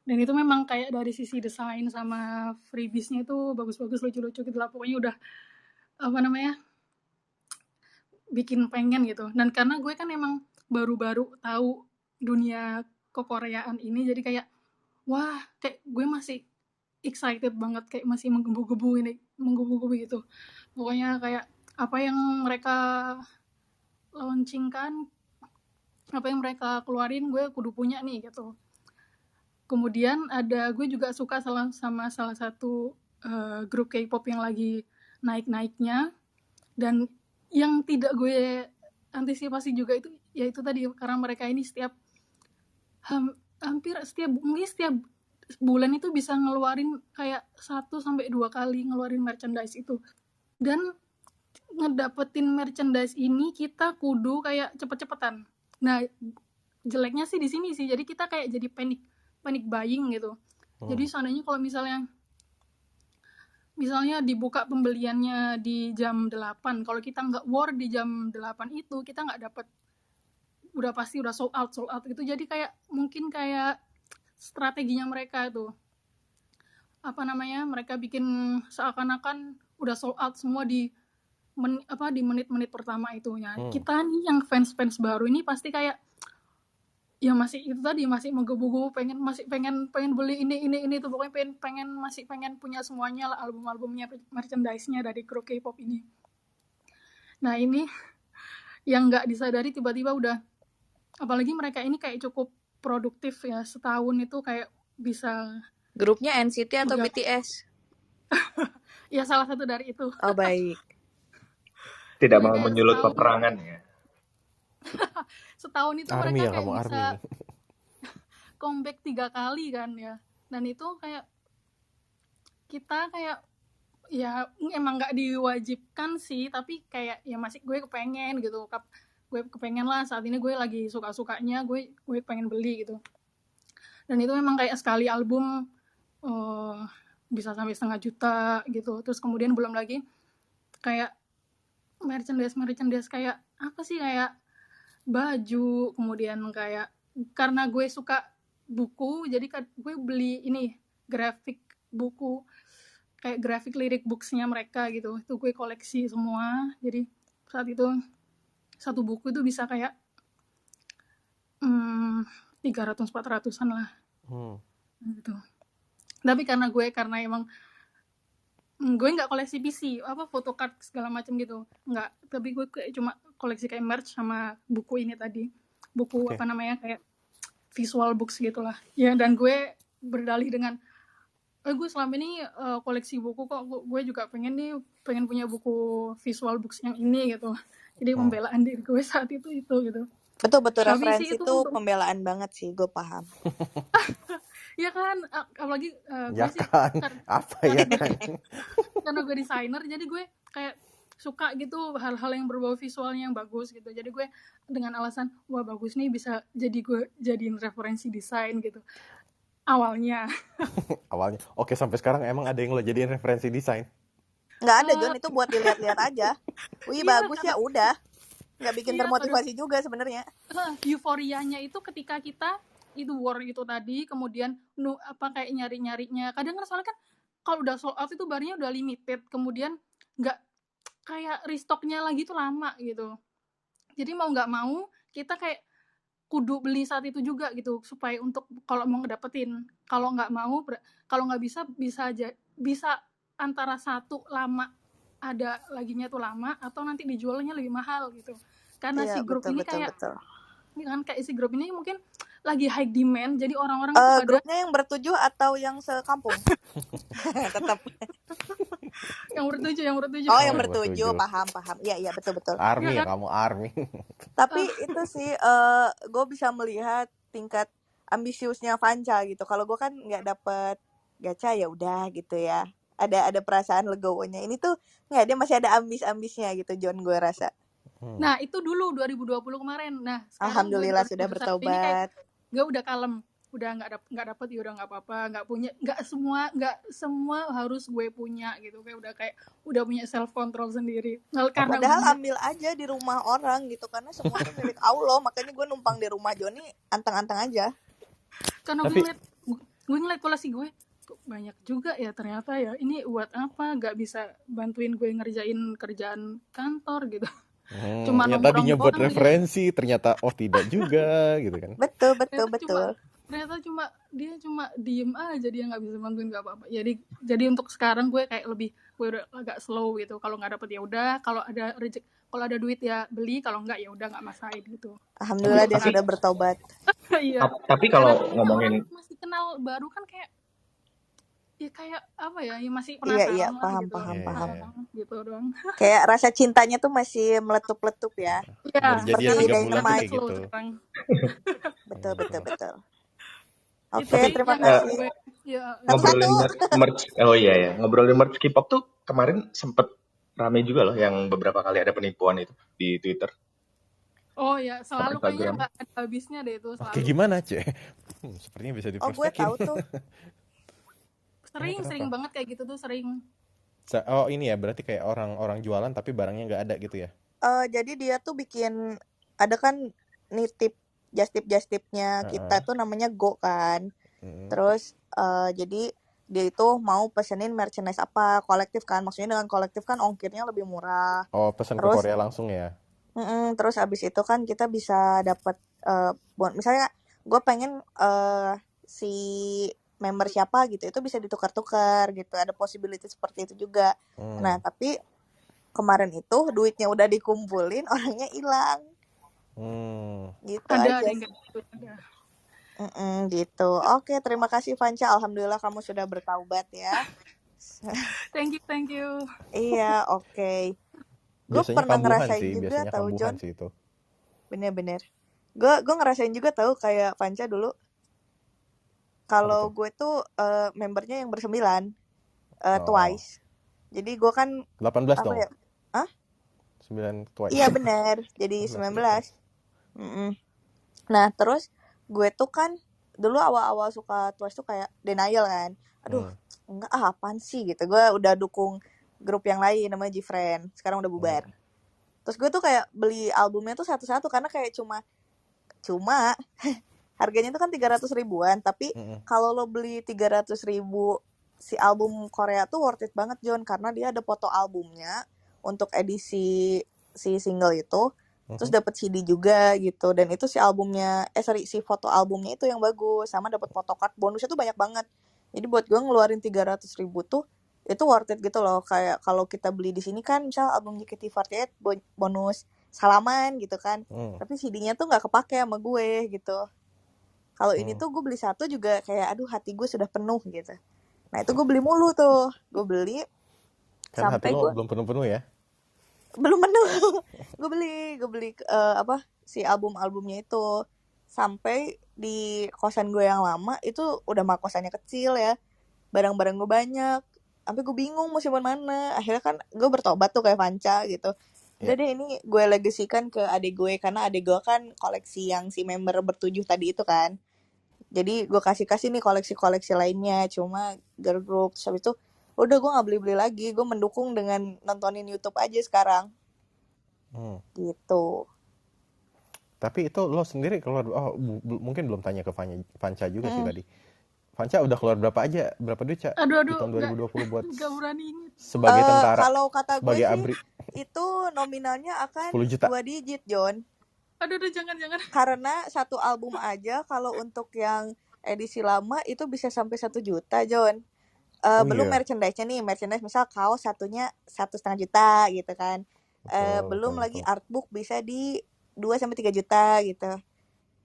Dan itu memang kayak dari sisi desain sama freebiesnya itu bagus-bagus, lucu-lucu gitu lah. Pokoknya udah bikin pengen gitu. Dan karena gue kan emang baru-baru tahu dunia kekoreaan ini, jadi kayak wah, kayak gue masih excited banget, kayak masih menggebu-gebu gitu. Pokoknya kayak apa yang mereka launchingkan, apa yang mereka keluarin, gue kudu punya nih gitu. Kemudian gue juga suka sama salah satu grup K-pop yang lagi naik-naiknya, dan yang tidak gue antisipasi juga itu yaitu tadi karena mereka ini hampir setiap bulan itu bisa ngeluarin kayak 1-2 kali ngeluarin merchandise itu. Dan ngedapetin merchandise ini kita kudu kayak cepet-cepetan. Nah, jeleknya sih di sini sih. Jadi kita kayak jadi panic buying gitu. Jadi seandainya kalau misalnya dibuka pembeliannya di jam 8, kalau kita nggak war di jam 8 itu, kita nggak dapet, udah pasti udah sold out gitu. Jadi kayak mungkin kayak strateginya mereka itu mereka bikin seakan-akan udah sold out semua di menit-menit pertama itu. Kita nih yang fans baru ini pasti kayak ya masih itu tadi, masih menggebu-gebu pengen beli ini tuh, pokoknya pengen punya semuanya lah, album-albumnya, merchandise-nya dari grup K-pop ini. Nah, ini yang nggak disadari tiba-tiba udah, apalagi mereka ini kayak cukup produktif ya, setahun itu kayak bisa. Grupnya NCT atau BTS? Ya salah satu dari itu. Oh, baik. Tidak mau menyulut peperangan ya. Setahun itu Army mereka ya, kayak kamu bisa Army. comeback 3 kali kan ya. Dan itu kayak kita kayak ya emang nggak diwajibkan sih, tapi kayak ya masih gue kepengen gitu. Gue kepengen lah, saat ini gue lagi suka-sukanya, gue pengen beli gitu. Dan itu memang kayak sekali album bisa sampai 500 juta gitu. Terus kemudian belum lagi kayak merchandise kayak apa sih, kayak baju, kemudian kayak karena gue suka buku, jadi gue beli ini grafik buku, kayak grafik lirik books-nya mereka gitu. Itu gue koleksi semua. Jadi saat itu satu buku itu bisa kayak 300-400an lah gitu. Tapi karena emang gue nggak koleksi PC, photocard segala macam gitu, nggak. Tapi gue kayak cuma koleksi kayak merch sama buku ini tadi, buku kayak visual books gitulah ya. Dan gue berdalih dengan gue selama ini koleksi buku kok, gue juga pengen punya buku visual books yang ini gitu. Jadi pembelaan diri gue saat itu gitu. Betul, Tapi referensi sih itu pembelaan banget sih, gue paham. Ya kan, apalagi gue Ya sih kan, apa ya kan? karena gue desainer, jadi gue kayak suka gitu hal-hal yang berbau visualnya yang bagus gitu. Jadi gue dengan alasan wah bagus nih, bisa jadi gue jadiin referensi desain gitu awalnya. Oke, sampai sekarang emang ada yang lo jadiin referensi desain? Nggak ada, John, itu buat dilihat-lihat aja. Wih, bagus ya udah, nggak bikin termotivasi juga sebenarnya. Euforianya itu ketika kita itu war itu tadi, kemudian kayak nyarinya. Kadang kan soalnya kan kalau udah sold out itu barangnya udah limited, kemudian nggak kayak restocknya lagi tuh lama gitu. Jadi mau nggak mau kita kayak kudu beli saat itu juga gitu, supaya untuk kalau mau ngedapetin. Kalau nggak mau, kalau nggak bisa antara satu lama ada laginya tuh lama, atau nanti dijualnya lebih mahal gitu. Karena si grup ini betul. Kan kayak si grup ini mungkin lagi high demand, jadi orang-orang grupnya yang bertujuh atau yang sekampung? Tetap yang bertujuh. Oh, yang bertujuh, paham. Iya, betul. Army ya, kamu Army. Tapi itu sih gue bisa melihat tingkat ambisiusnya Vanca gitu. Kalau gue kan nggak dapet gacha ya udah gitu ya. Ada perasaan legowonya. Ini tuh nggak, dia masih ada ambisnya gitu John, gue rasa. Nah itu dulu 2020 kemarin. Nah sekarang Alhamdulillah gue sudah 2021 ini kayak bertobat. gue udah kalem, udah nggak dapet ya udah nggak apa-apa, nggak semua harus gue punya gitu, kayak udah punya self control sendiri. Nah, karena Padahal udah ambil aja di rumah orang gitu, karena semua tuh milik Allah. Makanya gue numpang di rumah Joni, anteng-anteng aja. karena Tapi gue ngeliat polisi gue kok banyak juga ya ternyata ya, ini buat apa, nggak bisa bantuin gue ngerjain kerjaan kantor gitu. Cuma ya nongkrong tadinya buat doang gitu. referensi ternyata tidak juga gitu kan. Betul. Ternyata dia cuma diem aja, dia nggak bisa bantuin, nggak apa-apa. Jadi untuk sekarang gue kayak gue udah agak slow gitu. Kalau nggak dapet ya udah, kalau ada duit ya beli, kalau nggak ya udah nggak masain gitu. Alhamdulillah dia sudah bertobat. Iya. Tapi kalau Karena ngomongin orang masih kenal baru kan kayak apa ya, masih penasaran Iya, lah paham, gitu. paham. Gitu doang. Kayak rasa cintanya tuh masih meletup-letup ya. Iya. Baru jadian Seperti 3 bulan tuh Dynamite. kayak gitu. Betul. Oke, Oke, terima kasih. ngobrolin merch. Oh iya ya, ngobrolin merch K-pop tuh kemarin sempet rame juga loh, yang beberapa kali ada penipuan itu di Twitter. Oh ya, selalu kayaknya Instagram. nggak ada habisnya deh itu selalu. Oke, gimana, Ce? Sepertinya bisa Oh, gue diprospekin. tahu tuh. Sering banget kayak gitu tuh, sering. Oh, ini ya, berarti kayak orang jualan tapi barangnya nggak ada gitu ya? Jadi dia tuh bikin, ada kan nitip just-tip-nya kita tuh namanya Go kan. Terus jadi dia itu mau pesenin merchandise apa, kolektif kan. Maksudnya dengan kolektif kan ongkirnya lebih murah. Oh, pesan ke Korea langsung ya? Terus abis itu kan kita bisa dapat misalnya gue pengen si member siapa gitu, itu bisa ditukar-tukar gitu, ada possibility seperti itu juga. Nah tapi kemarin itu duitnya udah dikumpulin, orangnya hilang. Gitu ada aja. yang gitu, ada. Gitu. Oke, terima kasih Vanca, alhamdulillah kamu sudah bertaubat ya. Thank you. Iya, oke. Gue Biasanya pernah kambuhan ngerasain sih, juga biasanya tahu kambuhan John. sih itu. Bener. Gue ngerasain juga tahu kayak Vanca dulu. Kalau gue tuh membernya yang bersembilan, Twice. Jadi gue kan 18 apa dong. ya? 9 Twice. Iya bener, jadi 19. Nah terus gue tuh kan dulu awal-awal suka Twice tuh kayak denial kan. Aduh, enggak apaan sih gitu. Gue udah dukung grup yang lain namanya G-Friend. Sekarang udah bubar. Terus gue tuh kayak beli albumnya tuh satu-satu karena kayak cuma harganya tuh kan 300 ribuan. Tapi kalau lo beli 300 ribu si album Korea tuh worth it banget John, karena dia ada foto albumnya untuk edisi si single itu. Terus dapat CD juga gitu, dan itu si foto albumnya itu yang bagus, sama dapat photocard bonusnya tuh banyak banget. Jadi buat gue ngeluarin 300 ribu tuh itu worth it gitu loh. Kayak kalau kita beli di sini kan misal album JKT48 bonus salaman gitu kan, tapi CD-nya tuh nggak kepake sama gue gitu. Kalau ini tuh gue beli satu juga kayak aduh hati gue sudah penuh gitu. Nah itu gue beli mulu tuh, gue beli kan sampai hati lo belum penuh-penuh ya? Belum penuh. gue beli si albumnya itu sampai di kosan gue yang lama itu udah mah kosannya kecil ya, barang-barang gue banyak, sampai gue bingung mau simpan mana. Akhirnya kan gue bertobat tuh kayak Vanca gitu. Udah deh ini gue legasikan ke adik gue, karena adik gue kan koleksi yang si member bertujuh tadi itu kan. Jadi gue kasih nih koleksi lainnya, cuma girl group. Habis itu udah gue nggak beli lagi, gue mendukung dengan nontonin YouTube aja sekarang. Gitu. Tapi itu lo sendiri keluar, mungkin belum tanya ke Vanca juga sih tadi. Vanca udah keluar berapa duit Ca? Aduh, di tahun 2020 buat gak berani inget. Sebagai tentara, kalau kata gue sebagai sih abri. itu nominalnya akan 10 juta. 2 digit John. Aduh jangan. Karena satu album aja kalau untuk yang edisi lama itu bisa sampai 1 juta John. Belum merchandise-nya nih, merchandise misal kaos satunya 1,5 juta gitu kan. Belum lagi artbook bisa di 2-3 juta gitu.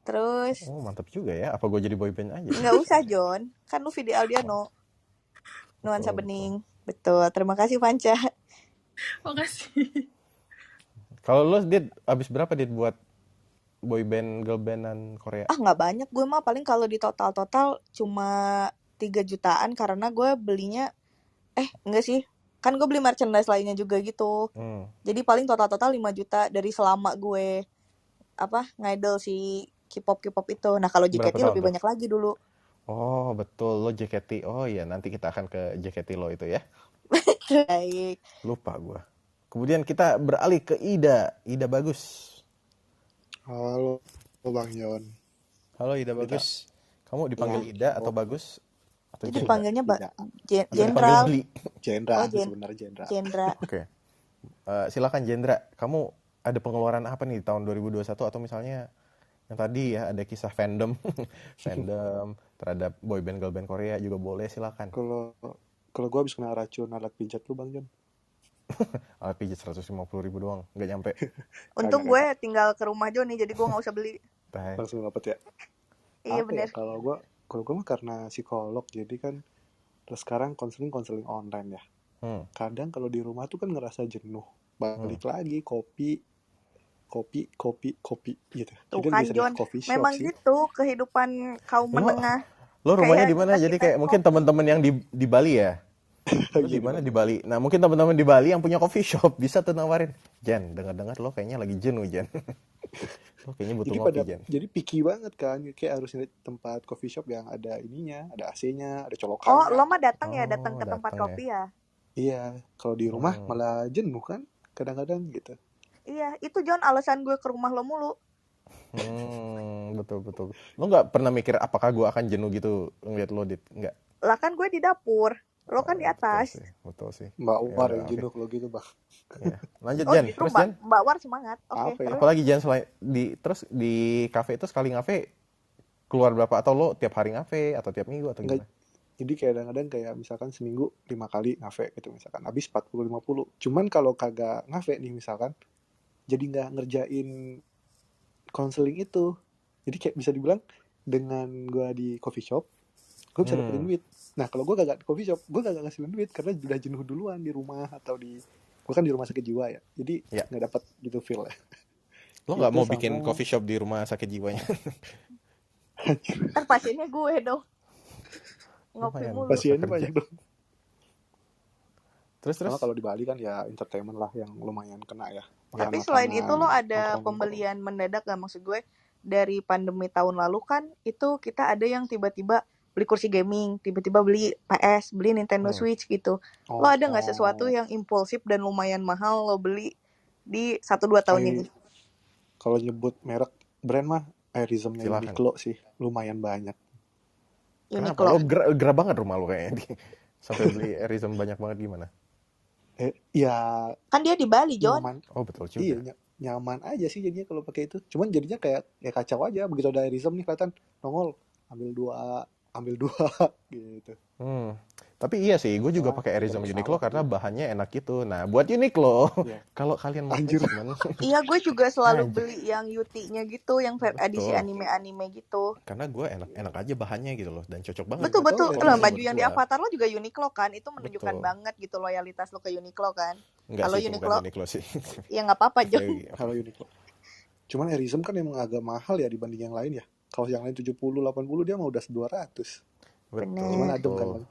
Terus mantap juga ya. Apa gue jadi boyband aja? Nggak usah John, kan lu Vidi Aldiano, Nuansa Bening. Betul, terima kasih Vanca. Makasih. Kalau lo Dit, abis berapa Dit buat boy band, girl bandan Korea? Nggak banyak, gue mah paling kalau di total cuma 3 jutaan karena gue belinya enggak sih, kan gue beli merchandise lainnya juga gitu. Jadi paling total 5 juta dari selama gue ngidol si K-pop itu. Nah kalau Berapa JKT tahun lebih tuh? banyak lagi dulu. Oh betul, lo JKT. Oh iya, nanti kita akan ke JKT lo itu ya. Baik. Lupa gue. Kemudian kita beralih ke Ida. Ida Bagus. Halo Bang Yon. Halo Ida Bagus. Kamu dipanggil Ida atau Bagus? Atau Jadi Jendra? panggilnya Atau dipanggil Jenderal. Beli? Jendra, sebenarnya Jendra. Jendra. Oke. Silakan Jendra, kamu ada pengeluaran apa nih di tahun 2021 atau misalnya yang tadi ya ada kisah fandom fandom terhadap boyband girl band Korea juga boleh, silakan. Kalau gue habis kena racun alat pijat lu Bang Jon. Alat pijat 150.000 doang, nggak nyampe. Untung gue tinggal ke rumah Joni jadi gue nggak usah beli. Langsung dapet ya. Iya bener. Kalau gue mah karena psikolog jadi kan terus sekarang konseling online ya. Kadang kalau di rumah tuh kan ngerasa jenuh, balik lagi kopi gitu. Tuh Jadi kan bisa Jon, di coffee shop memang sih. gitu kehidupan kaum menengah. Lo rumahnya di mana? kita Jadi kayak mungkin teman-teman yang di Bali ya. Lo di mana di Bali? Nah mungkin teman-teman di Bali yang punya coffee shop bisa tuh nawarin. Jen, dengar-dengar lo kayaknya lagi jenuh Jen. Lo kayaknya butuh ngopi Jen. Jadi picky banget kan, kayak harus nyari tempat coffee shop yang ada ininya, ada AC-nya, ada colokan. Oh lo mah datang ke tempat kopi ya? Iya, kalau di rumah malah jenuh kan, kadang-kadang gitu. Iya, itu Jon alasan gue ke rumah lo mulu. Betul. Lo nggak pernah mikir apakah gue akan jenuh gitu ngeliat lo nggak? Lah kan gue di dapur, lo kan di atas. Betul sih. Mbak War yang jenuh kalau gitu Bang. Ya. Lanjut Jan, terus Jan. Mbak War semangat. Oke. Apalagi Jan selain di kafe itu sekali ngafe keluar berapa, atau lo tiap hari ngafe atau tiap minggu atau gimana? Jadi kadang-kadang kayak misalkan seminggu 5 kali ngafe gitu misalkan, habis 40-50. Cuman kalau kagak ngafe nih misalkan, jadi nggak ngerjain konseling itu. Jadi kayak bisa dibilang dengan gue di coffee shop, gue bisa dapetin duit. Nah kalau gue kagak di coffee shop, gue kagak ngasihin duit karena udah jenuh duluan di rumah atau gue kan di rumah sakit jiwa ya. Jadi nggak dapat gitu feel ya. Lo nggak mau bikin coffee shop di rumah sakit jiwanya? Kan pasiennya gue dong. Ngopi mulu. Pasiennya banyak dong. Terus kalau di Bali kan ya entertainment lah yang lumayan kena ya. Tapi selain itu lo ada pembelian mendadak gak? Maksud gue dari pandemi tahun lalu kan itu kita ada yang tiba-tiba beli kursi gaming, tiba-tiba beli PS, beli Nintendo Switch gitu. Lo ada gak sesuatu yang impulsif dan lumayan mahal lo beli di 1-2 tahun ini? Kalau nyebut merek brand mah Airism-nya Uniqlo sih lumayan banyak. Kenapa? Lo gerah banget rumah lo kayaknya sampai beli Airism banyak banget, gimana? Ya kan dia di Bali Jon. Oh betul juga. Iya, nyaman aja sih jadinya kalau pakai itu. Cuman jadinya kayak kacau aja begitu ada Airism nih kelihatan nongol ambil dua gitu. Tapi iya sih, gue juga pakai Airism Uniqlo karena bahannya enak gitu. Nah, buat Uniqlo, kalau kalian mau iya, gue juga selalu beli yang Yuti-nya gitu, yang edisi anime-anime gitu. Karena gue enak aja bahannya gitu loh, dan cocok banget. Betul. Loh, baju yang di Avatar lo juga Uniqlo kan? Itu menunjukkan banget gitu loyalitas lo ke Uniqlo kan? Enggak sih, bukan Uniqlo sih. Ya nggak apa-apa Jon. Kalau Uniqlo. Cuman Airism kan emang agak mahal ya dibanding yang lain ya. Kalau yang lain 70-80 dia mah udah 200. Betul. Cuman adem kan.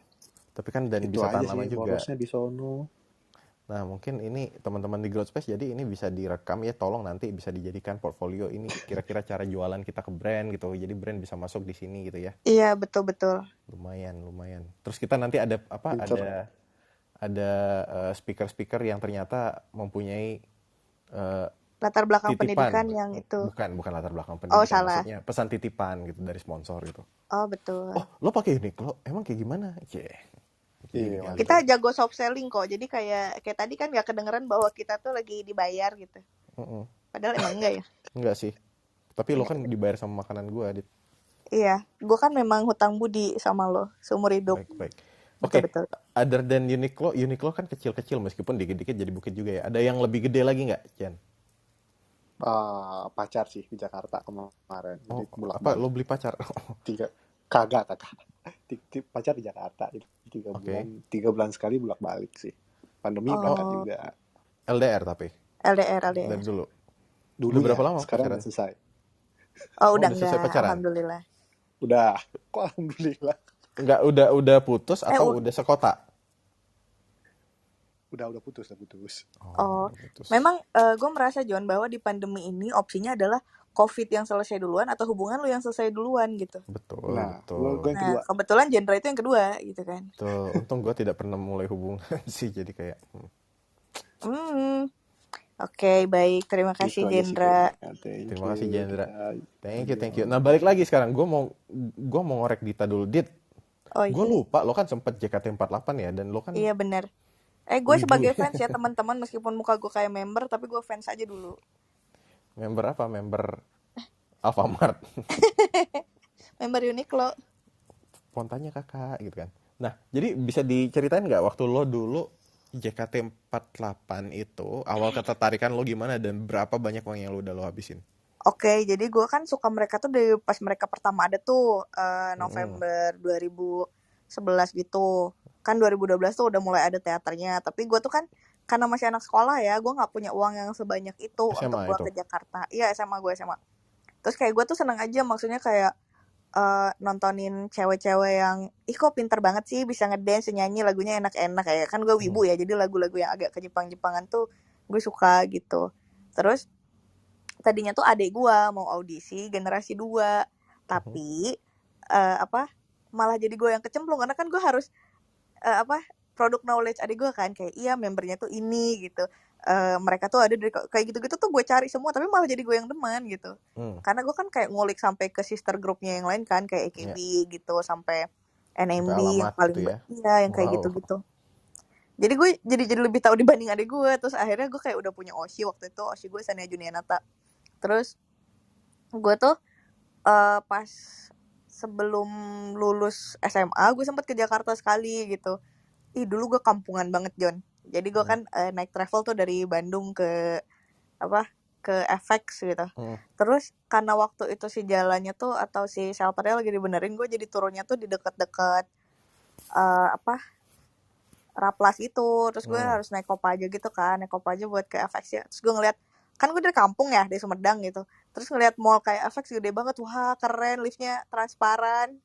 Tapi kan dan itu bisa tahan lama juga. Borosnya di sono. Nah mungkin ini teman-teman di Growth Space, jadi ini bisa direkam ya, tolong nanti bisa dijadikan portfolio ini kira-kira cara jualan kita ke brand gitu. Jadi brand bisa masuk di sini gitu ya. Iya betul. Lumayan. Terus kita nanti ada apa? Ada speaker yang ternyata mempunyai latar belakang titipan. Pendidikan yang itu. Bukan latar belakang pendidikan. Oh salah. Maksudnya pesan titipan gitu dari sponsor gitu. Oh betul. Oh lo pakai Uniqlo? Emang kayak gimana? Iya. Kita jago soft selling kok. Jadi kayak tadi kan nggak kedengeran bahwa kita tuh lagi dibayar gitu. Padahal emang enggak ya? Enggak sih. Tapi lo kan dibayar sama makanan gue, Adit. Iya, gue kan memang hutang budi sama lo seumur hidup. Baik. Oke. Other than Uniqlo kan kecil-kecil meskipun dikit-dikit jadi bukit juga ya. Ada yang lebih gede lagi nggak, Jan? Pacar sih di Jakarta kemarin. Oh, apa lo beli pacar? Kagak. Pacar di Jakarta itu 3 bulan sekali bolak-balik sih. Pandemi banget juga. LDR tapi. LDR. Dari dulu berapa lama sekarang pacaran? selesai. Oh, Oh, udah udah selesai enggak, pacaran? alhamdulillah. Udah. Kok alhamdulillah? Enggak, udah putus atau udah sekota? Udah putus, udah putus. Oh, udah putus. memang gue merasa John bahwa di pandemi ini opsinya adalah COVID yang selesai duluan atau hubungan lu yang selesai duluan gitu. Betul, Nah, betul. gue yang kedua. Nah, kebetulan Jendra itu yang kedua gitu kan. Betul. Untung gue tidak pernah mulai hubungan sih, jadi kayak. Oke, baik. Terima kasih Gitu aja sih Jendra. kayaknya. Terima kasih Jendra. Kita- Thank you. Nah, balik lagi sekarang. Gue mau ngorek Dita dulu. Dit, Oh gue iya. lupa lo kan sempet JKT48 ya, dan lo kan Iya benar. Gue wibu sebagai ya. fans ya teman-teman, meskipun muka gue kayak member tapi gue fans aja dulu. Member apa? Member Alfamart. Member Uniqlo. Spontannya kakak gitu kan. Nah, jadi bisa diceritain nggak waktu lo dulu JKT48 itu awal ketertarikan lo gimana dan berapa banyak uang yang lo udah lo habisin? Oke, jadi gue kan suka mereka tuh dari pas mereka pertama ada tuh November 2011 gitu. Kan 2012 tuh udah mulai ada teaternya. Tapi gue tuh kan karena masih anak sekolah ya, gue nggak punya uang yang sebanyak itu SMA untuk gue itu? ke Jakarta. Iya SMA. Terus kayak gue tuh seneng aja, maksudnya kayak nontonin cewek-cewek yang kok pinter banget sih bisa ngedance, nyanyi lagunya enak-enak ya. Kan gue wibu ya, jadi lagu-lagu yang agak ke Jepang-Jepangan tuh gue suka gitu. Terus tadinya tuh adik gue mau audisi generasi 2, tapi malah jadi gue yang kecemplung karena kan gue harus produk knowledge adik gue kan, kayak iya membernya tuh ini gitu. Mereka tuh ada dari kayak gitu-gitu tuh gue cari semua, tapi malah jadi gue yang demen gitu. Karena gue kan kayak ngulik sampai ke sister grupnya yang lain kan, kayak AKB gitu, sampai NMB Sampai yang alamat paling gitu ya? iya yang kayak Wow. gitu-gitu. Jadi gue jadi lebih tahu dibanding adik gue. Terus akhirnya gue kayak udah punya Oshi waktu itu, Oshi gue Sania Junianata. Terus gue tuh pas sebelum lulus SMA gue sempet ke Jakarta sekali gitu. Dulu gue kampungan banget John. Jadi gue kan naik travel tuh dari Bandung ke FX gitu. Terus karena waktu itu si jalannya tuh atau si shelternya lagi dibenerin, gue jadi turunnya tuh di deket-deket Raplas itu. Terus gue harus naik Kopaja gitu kan, naik Kopaja buat ke FX ya. Terus gue ngeliat, kan gue dari kampung ya, dari Sumedang gitu. Terus ngeliat mall kayak FX gede banget, wah keren, liftnya transparan.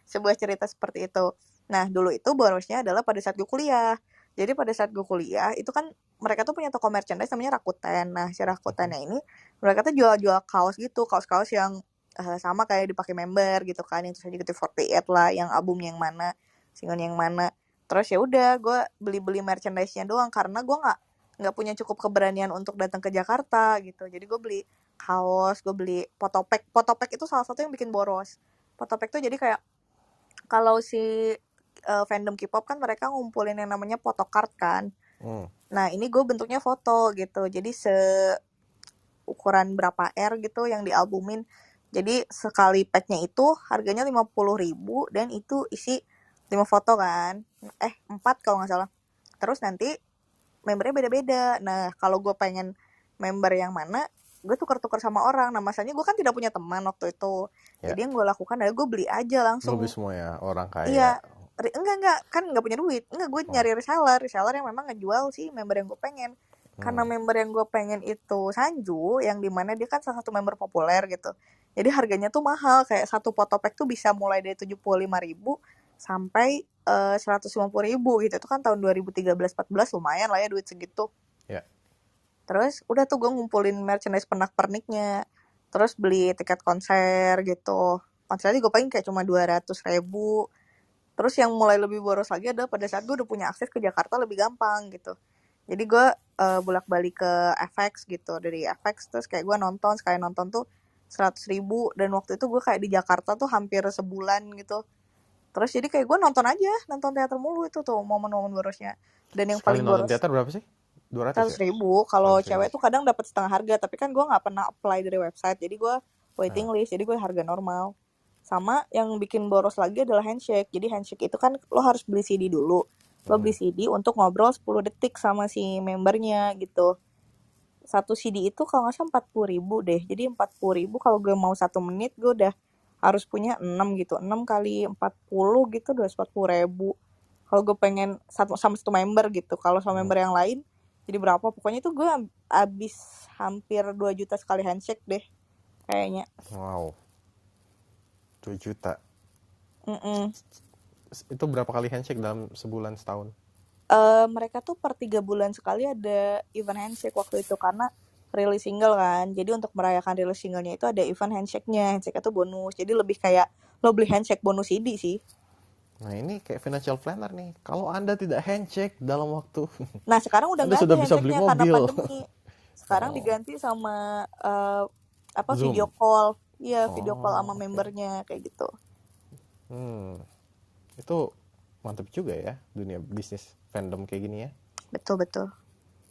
Sebuah cerita seperti itu. Nah dulu itu borosnya adalah pada saat gue kuliah. Jadi pada saat gue kuliah itu kan mereka tuh punya toko merchandise namanya Rakuten. Nah si Rakutennya ini mereka tuh jual-jual kaos gitu, kaos-kaos yang sama kayak dipakai member gitu kan, yang terus aja JKT48 lah, yang album yang mana, single yang mana. Terus ya udah gue beli merchandise-nya doang karena gue nggak punya cukup keberanian untuk datang ke Jakarta gitu. Jadi gue beli kaos, gue beli Potopek. Potopek itu salah satu yang bikin boros. Potopek tuh jadi kayak kalau si fandom K-pop kan mereka ngumpulin yang namanya photocard kan. Nah ini gue bentuknya foto gitu. Jadi seukuran berapa R gitu yang dialbumin. Jadi sekali packnya itu harganya 50.000 dan itu isi 5 foto kan. 4 kalau nggak salah. Terus nanti membernya beda-beda. Nah kalau gue pengen member yang mana, gue tuker-tuker sama orang. Nah masanya gue kan tidak punya teman waktu itu. Jadi yang gue lakukan adalah gue beli aja langsung. Lo beli semua ya orang kaya? Iya. Enggak, kan nggak punya duit. Enggak, gue nyari reseller yang memang ngejual sih member yang gue pengen. Karena member yang gue pengen itu Sanju, yang dimana dia kan salah satu member populer gitu. Jadi harganya tuh mahal, kayak satu Potopek tuh bisa mulai dari 75.000 sampai 150.000 gitu. Itu kan tahun 2013-14 lumayan lah ya duit segitu. Terus udah tuh gue ngumpulin merchandise pernak-perniknya. Terus beli tiket konser gitu. Konsernya gue paling kayak cuma 200.000. Terus yang mulai lebih boros lagi adalah pada saat gue udah punya akses ke Jakarta lebih gampang gitu. Jadi gue bolak-balik ke FX gitu. Dari FX terus kayak gue nonton, sekali nonton tuh 100.000. Dan waktu itu gue kayak di Jakarta tuh hampir sebulan gitu. Terus jadi kayak gue nonton teater mulu itu tuh momen-momen borosnya. Dan yang sekali paling nonton boros teater berapa sih? 200 100.000. Kalau cewek tuh kadang dapat setengah harga, tapi kan gue nggak pernah apply dari website, jadi gue waiting list, jadi gue harga normal. Sama yang bikin boros lagi adalah handshake. Jadi handshake itu kan lo harus beli CD dulu. Lo beli CD untuk ngobrol 10 detik sama si membernya gitu. Satu CD itu kalau nggak salah 40.000 deh. Jadi 40.000 kalau gue mau 1 menit gue udah harus punya 6 gitu. 6 kali 40 gitu 240.000. Kalau gue pengen sama satu member gitu. Kalau sama member yang lain jadi berapa? Pokoknya itu gue abis hampir 2 juta sekali handshake deh. kayaknya. Wow, 2 juta. Mm-mm. Itu berapa kali handshake dalam sebulan setahun? Mereka tuh per 3 bulan sekali ada event handshake waktu itu karena rilis single kan. Jadi untuk merayakan rilis singlenya itu ada event handshake-nya. Handshake itu bonus. Jadi lebih kayak lo beli handshake bonus CD sih. Nah ini kayak financial planner nih. Kalau Anda tidak handshake dalam waktu, Nah sekarang udah Anda nggak ada sudah bisa beli handshake-nya karena mobil. pandemi. Sekarang Oh, diganti sama Zoom. video call. Iya, video call sama Oke. membernya kayak gitu. Itu mantap juga ya dunia bisnis fandom kayak gini ya. Betul.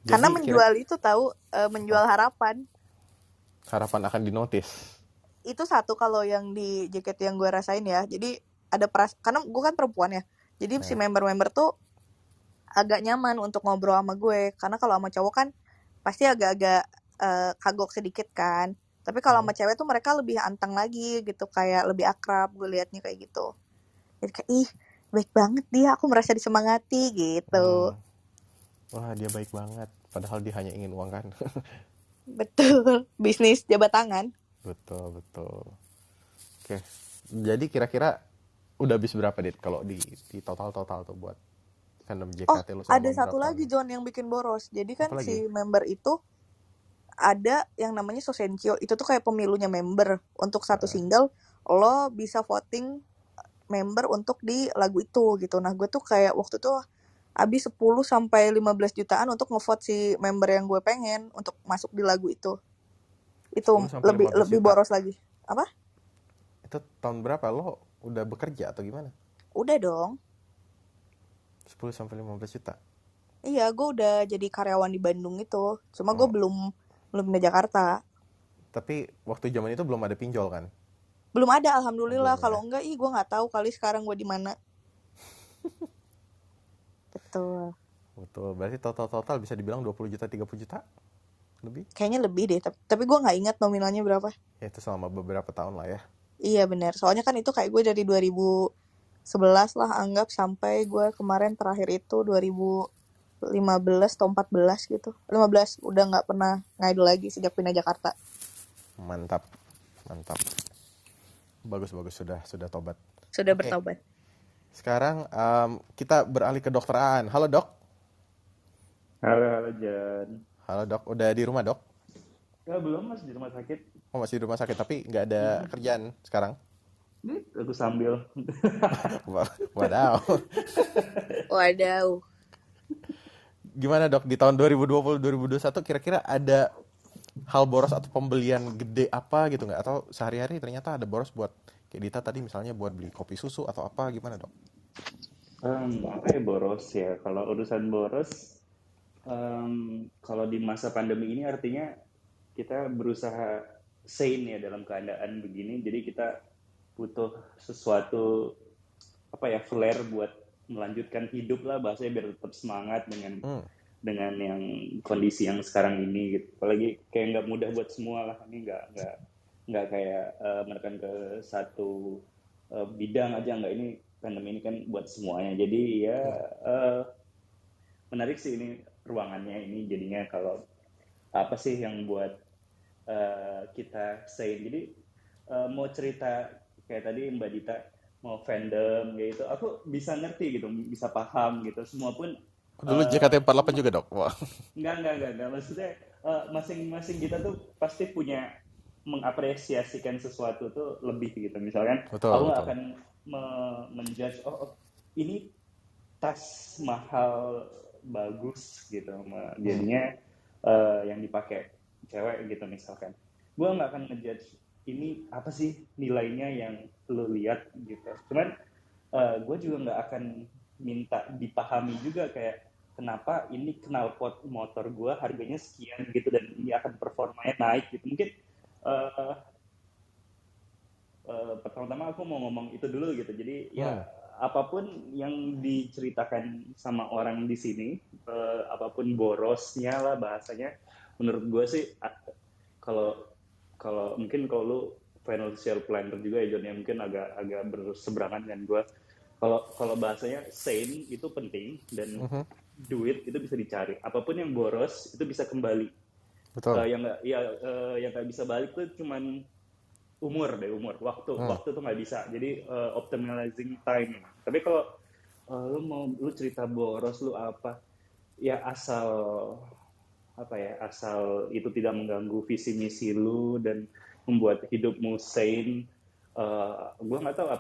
Karena Jadi menjual itu tahu menjual harapan. harapan akan dinotis. Itu satu kalau yang di jaket yang gue rasain ya. Jadi ada karena gue kan perempuan ya. Jadi si member-member tuh agak nyaman untuk ngobrol sama gue. Karena kalau sama cowok kan pasti agak-agak kagok sedikit kan. Tapi kalau sama cewek tuh mereka lebih anteng lagi gitu, kayak lebih akrab gue liatnya kayak gitu. Jadi kayak ih baik banget dia, aku merasa disemangati gitu. Wah dia baik banget. Padahal dia hanya ingin uang kan. Betul, bisnis jabat tangan. Betul. Oke. Jadi kira-kira udah habis berapa Dit kalau di total tuh buat fandom JKT lo selama Ada satu berapa lagi tahun? John yang bikin boros. Jadi kan Apa lagi? si member itu ada yang namanya Sosenchio. Itu tuh kayak pemilunya member. Untuk satu single lo bisa voting member untuk di lagu itu gitu. Nah gue tuh kayak waktu tuh habis 10-15 jutaan untuk ngevote si member yang gue pengen untuk masuk di lagu itu. Itu 10 sampai 15 lebih juta. boros lagi. Apa? Itu tahun berapa lo udah bekerja atau gimana? Udah dong. 10 sampai 15 juta. Iya, gue udah jadi karyawan di Bandung itu. Cuma gue belum di Jakarta. Tapi waktu zaman itu belum ada pinjol kan? Belum ada, alhamdulillah. Belum, Kalau enggak, gue nggak tahu kali sekarang gue di mana. Betul. Berarti total bisa dibilang 20 juta, 30 juta lebih? Kayaknya lebih deh, tapi gue nggak ingat nominalnya berapa. Ya itu selama beberapa tahun lah ya. Iya benar. Soalnya kan itu kayak gue dari 2011 lah anggap sampai gue kemarin terakhir itu 2015 atau 14 gitu. 15 udah nggak pernah ngidol lagi sejak pindah Jakarta. Mantap. Bagus sudah tobat. Sudah bertobat. Sekarang kita beralih ke Dokter Aan. Halo Dok. Halo Jan. Halo Dok, udah di rumah Dok? Ya belum, masih di rumah sakit. Oh masih di rumah sakit tapi nggak ada kerjaan sekarang? Aku sambil. Wadaw. Gimana Dok di tahun 2020-2021 kira-kira ada hal boros atau pembelian gede apa gitu nggak? Atau sehari-hari ternyata ada boros buat kayak Dita tadi misalnya buat beli kopi susu atau apa gimana Dok? Apa ya boros ya? Kalau urusan boros, kalau di masa pandemi ini artinya kita berusaha sane ya dalam keadaan begini. Jadi kita butuh sesuatu flair buat melanjutkan hidup lah, bahasanya biar tetap semangat dengan yang kondisi yang sekarang ini gitu. Apalagi kayak nggak mudah buat semua lah, ini nggak kayak menekan ke satu bidang aja, nggak, ini pandemi ini kan buat semuanya. Jadi ya menarik sih ini ruangannya ini jadinya. Kalau apa sih yang buat kita sane? Jadi mau cerita kayak tadi Mbak Dita mau fandom gitu, aku bisa ngerti gitu, bisa paham gitu. Semua pun dulu JKT48 juga Dok? Wah. Enggak. Maksudnya masing-masing kita tuh pasti punya mengapresiasikan sesuatu tuh lebih gitu. Misalkan aku nggak akan menjudge ini tas mahal bagus gitu, jadinya yang dipakai cewek gitu misalkan. Gue nggak akan ngejudge ini apa sih nilainya yang lo lihat gitu. Cuman gue juga nggak akan minta dipahami juga kayak kenapa ini knalpot motor gue harganya sekian gitu dan ini akan performanya naik gitu. Mungkin pertama-tama aku mau ngomong itu dulu gitu. Jadi ya apapun yang diceritakan sama orang di sini, apapun borosnya lah bahasanya, menurut gue sih kalau mungkin kalau lu financial planner juga ya John, ya mungkin agak berseberangan dengan gue. Kalau bahasanya sane itu penting dan duit itu bisa dicari. Apapun yang boros itu bisa kembali. Betul. Yang nggak bisa balik tuh cuman umur waktu tuh nggak bisa. Jadi optimizing time. Tapi kalau lu cerita boros lu apa ya, asal itu tidak mengganggu visi misi lu dan membuat hidupmu sane. Gue nggak tahu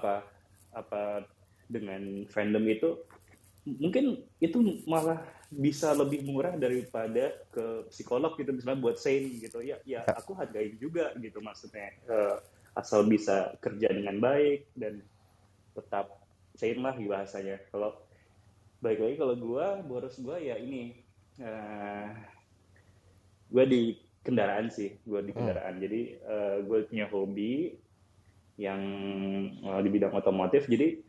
apa dengan fandom itu mungkin itu malah bisa lebih murah daripada ke psikolog gitu, misalnya buat sane gitu ya aku hargain juga gitu, maksudnya asal bisa kerja dengan baik dan tetap sane lah bahasanya. Kalau baik lagi kalau gue boros gue ya ini gue di kendaraan sih, jadi gue punya hobi yang di bidang otomotif, jadi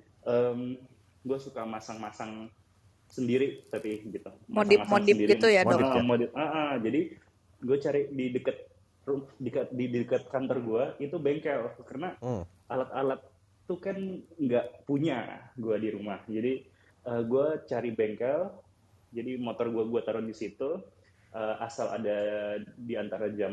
gue suka masang-masang sendiri, tapi gitu modif gitu ya dok. Jadi gue cari di dekat kantor gue itu bengkel, karena alat-alat tuh kan nggak punya gue di rumah, jadi gue cari bengkel, jadi motor gue taruh di situ, asal ada di antara jam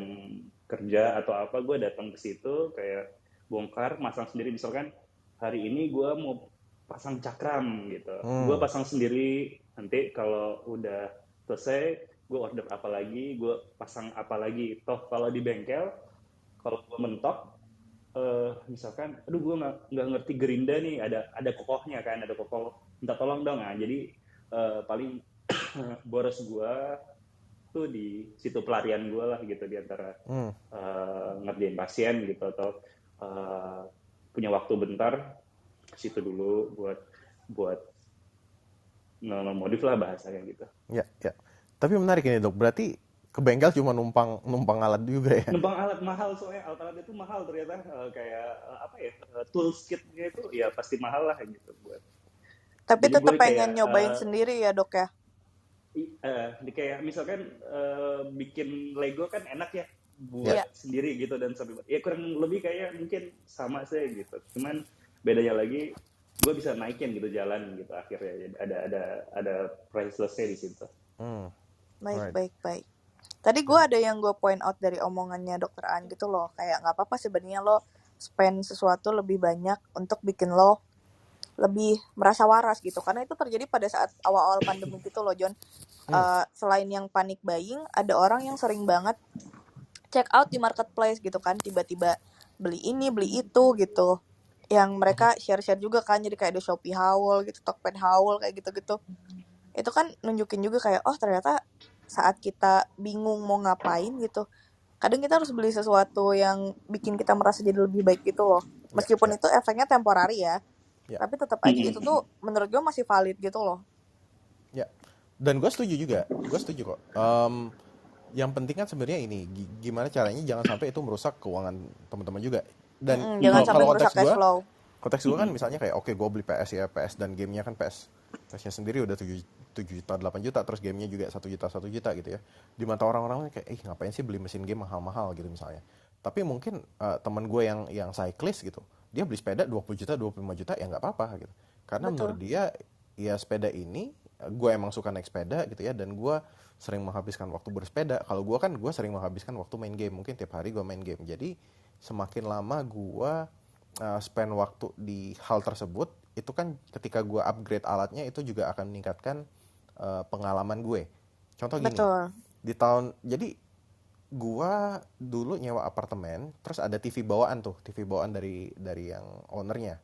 kerja atau apa gue datang ke situ kayak bongkar, masang sendiri. Misalkan hari ini gue mau pasang cakram gitu, gue pasang sendiri. Nanti kalau udah selesai gue order apa lagi, gue pasang apa lagi. Toh kalau di bengkel, kalau gue mentok misalkan aduh gue nggak ngerti gerinda nih, ada kokohnya kan, ada kokoh, minta tolong dong. Nah jadi paling boros gue tuh di situ pelarian gue lah gitu, di antara ngerjain pasien gitu atau punya waktu bentar situ dulu buat modif lah bahasanya gitu. Ya. Tapi menarik ini dok, berarti ke bengkel cuma numpang alat juga ya? Numpang alat mahal, soalnya alat itu mahal ternyata, kayak tools kitnya itu ya pasti mahal lah gitu buat. Tapi tetap pengen nyobain sendiri ya dok ya? Kayak misalkan bikin Lego kan enak ya buat sendiri gitu, dan sampai ya kurang lebih kayak mungkin sama sih gitu, cuman bedanya lagi gue bisa naikin gitu jalan gitu akhirnya, ada priceless-nya di situ. Baik. Tadi gue ada yang gue point out dari omongannya Dokter An gitu loh, kayak nggak apa-apa sebenarnya lo spend sesuatu lebih banyak untuk bikin lo lebih merasa waras gitu, karena itu terjadi pada saat awal-awal pandemi gitu loh John. Selain yang panic buying, ada orang yang sering banget check out di marketplace gitu kan, tiba-tiba beli ini beli itu gitu, yang mereka share juga kan, jadi kayak ada Shopee haul gitu, Tokped haul kayak gitu-gitu. Itu kan nunjukin juga kayak oh ternyata saat kita bingung mau ngapain gitu, kadang kita harus beli sesuatu yang bikin kita merasa jadi lebih baik gitu loh, meskipun itu efeknya temporari ya. Tapi tetap aja itu tuh menurut gue masih valid gitu loh. Ya. Dan gue setuju kok. Yang penting kan sebenarnya ini gimana caranya jangan sampai itu merusak keuangan teman-teman juga. Dan jangan sampai merusak cash flow. Konteks gue kan misalnya kayak oke, gue beli PS dan gamenya kan PS-nya sendiri udah 7 juta 8 juta, terus gamenya juga 1 juta gitu ya. Di mata orang-orang kayak ngapain sih beli mesin game mahal-mahal gitu misalnya. Tapi mungkin teman gue yang cyclist gitu, dia beli sepeda 20 juta 25 juta ya nggak apa-apa gitu. Karena menurut dia ya sepeda ini, gue emang suka naik sepeda gitu ya, dan gue sering menghabiskan waktu bersepeda. Kalau gue sering menghabiskan waktu main game, mungkin tiap hari gue main game. Jadi semakin lama gue spend waktu di hal tersebut, itu kan ketika gue upgrade alatnya itu juga akan meningkatkan pengalaman gue. Contoh gini, jadi gue dulu nyewa apartemen, terus ada TV bawaan dari yang ownernya.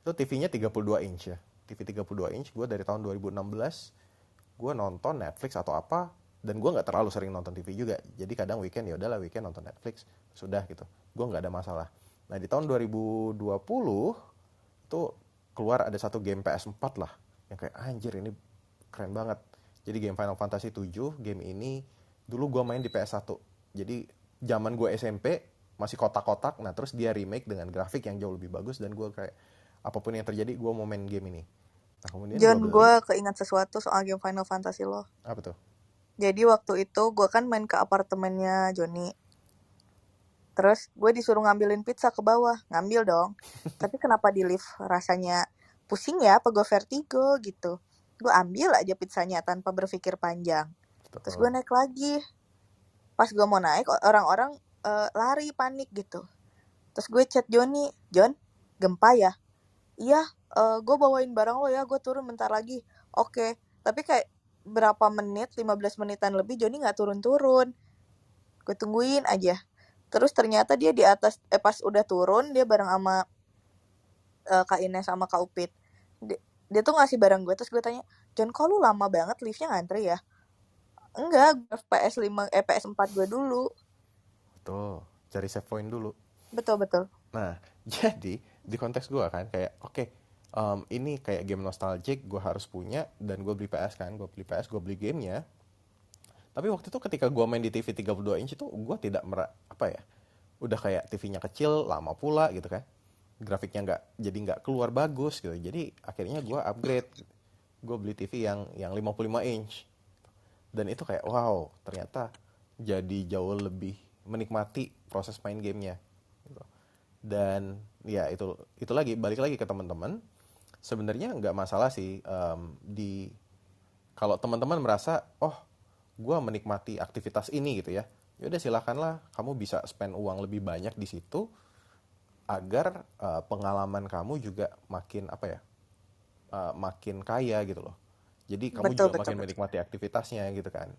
Itu TV-nya 32 inch ya. TV 32 inch, gue dari tahun 2016 gue nonton Netflix atau apa, dan gue nggak terlalu sering nonton TV juga. Jadi kadang weekend ya udahlah weekend nonton Netflix, sudah gitu. Gue nggak ada masalah. Nah di tahun 2020 itu keluar ada satu game PS4 lah, yang kayak anjir ini keren banget. Jadi game Final Fantasy 7, game ini dulu gue main di PS1. Jadi zaman gue SMP masih kotak-kotak, nah terus dia remake dengan grafik yang jauh lebih bagus, dan gue kayak apapun yang terjadi gue mau main game ini. Nah, kemudian John, gue keingat sesuatu soal game Final Fantasy lo. Apa tuh? Jadi waktu itu gue kan main ke apartemennya Joni. Terus gue disuruh ngambilin pizza ke bawah. Ngambil dong. Tapi kenapa di lift rasanya pusing ya, apa gue vertigo gitu. Gue ambil aja pizzanya tanpa berpikir panjang. Terus gue naik lagi. Pas gue mau naik, orang-orang lari panik gitu. Terus gue chat Joni, Jon, gempa ya? Iya, gue bawain barang lo ya, gue turun bentar lagi. Oke, tapi kayak berapa menit, 15 menitan lebih Joni nggak turun-turun. Gue tungguin aja. Terus ternyata dia di atas, pas udah turun, dia bareng sama Kak Ines sama Kak Upit. Dia tuh ngasih barang gue, terus gue tanya, Jon, kok lu lama banget liftnya ngantri ya? Enggak, PS4 gue dulu. Betul, cari save point dulu. Betul. Nah, jadi di konteks gue kan kayak oke, ini kayak game nostalgic, gue harus punya, dan gue beli PS kan, gue beli gamenya. Tapi waktu itu ketika gue main di TV 32 inch itu gue tidak udah kayak TV-nya kecil, lama pula gitu kan, grafiknya nggak keluar bagus gitu. Jadi akhirnya gue upgrade, gue beli TV yang 55 inch, dan itu kayak wow, ternyata jadi jauh lebih menikmati proses main gamenya gitu. Dan ya itu lagi balik lagi ke teman-teman, sebenarnya nggak masalah sih kalau teman-teman merasa gue menikmati aktivitas ini gitu ya, yaudah silakanlah, kamu bisa spend uang lebih banyak di situ agar pengalaman kamu juga makin makin kaya gitu loh. Jadi kamu juga makin menikmati aktivitasnya gitu kan.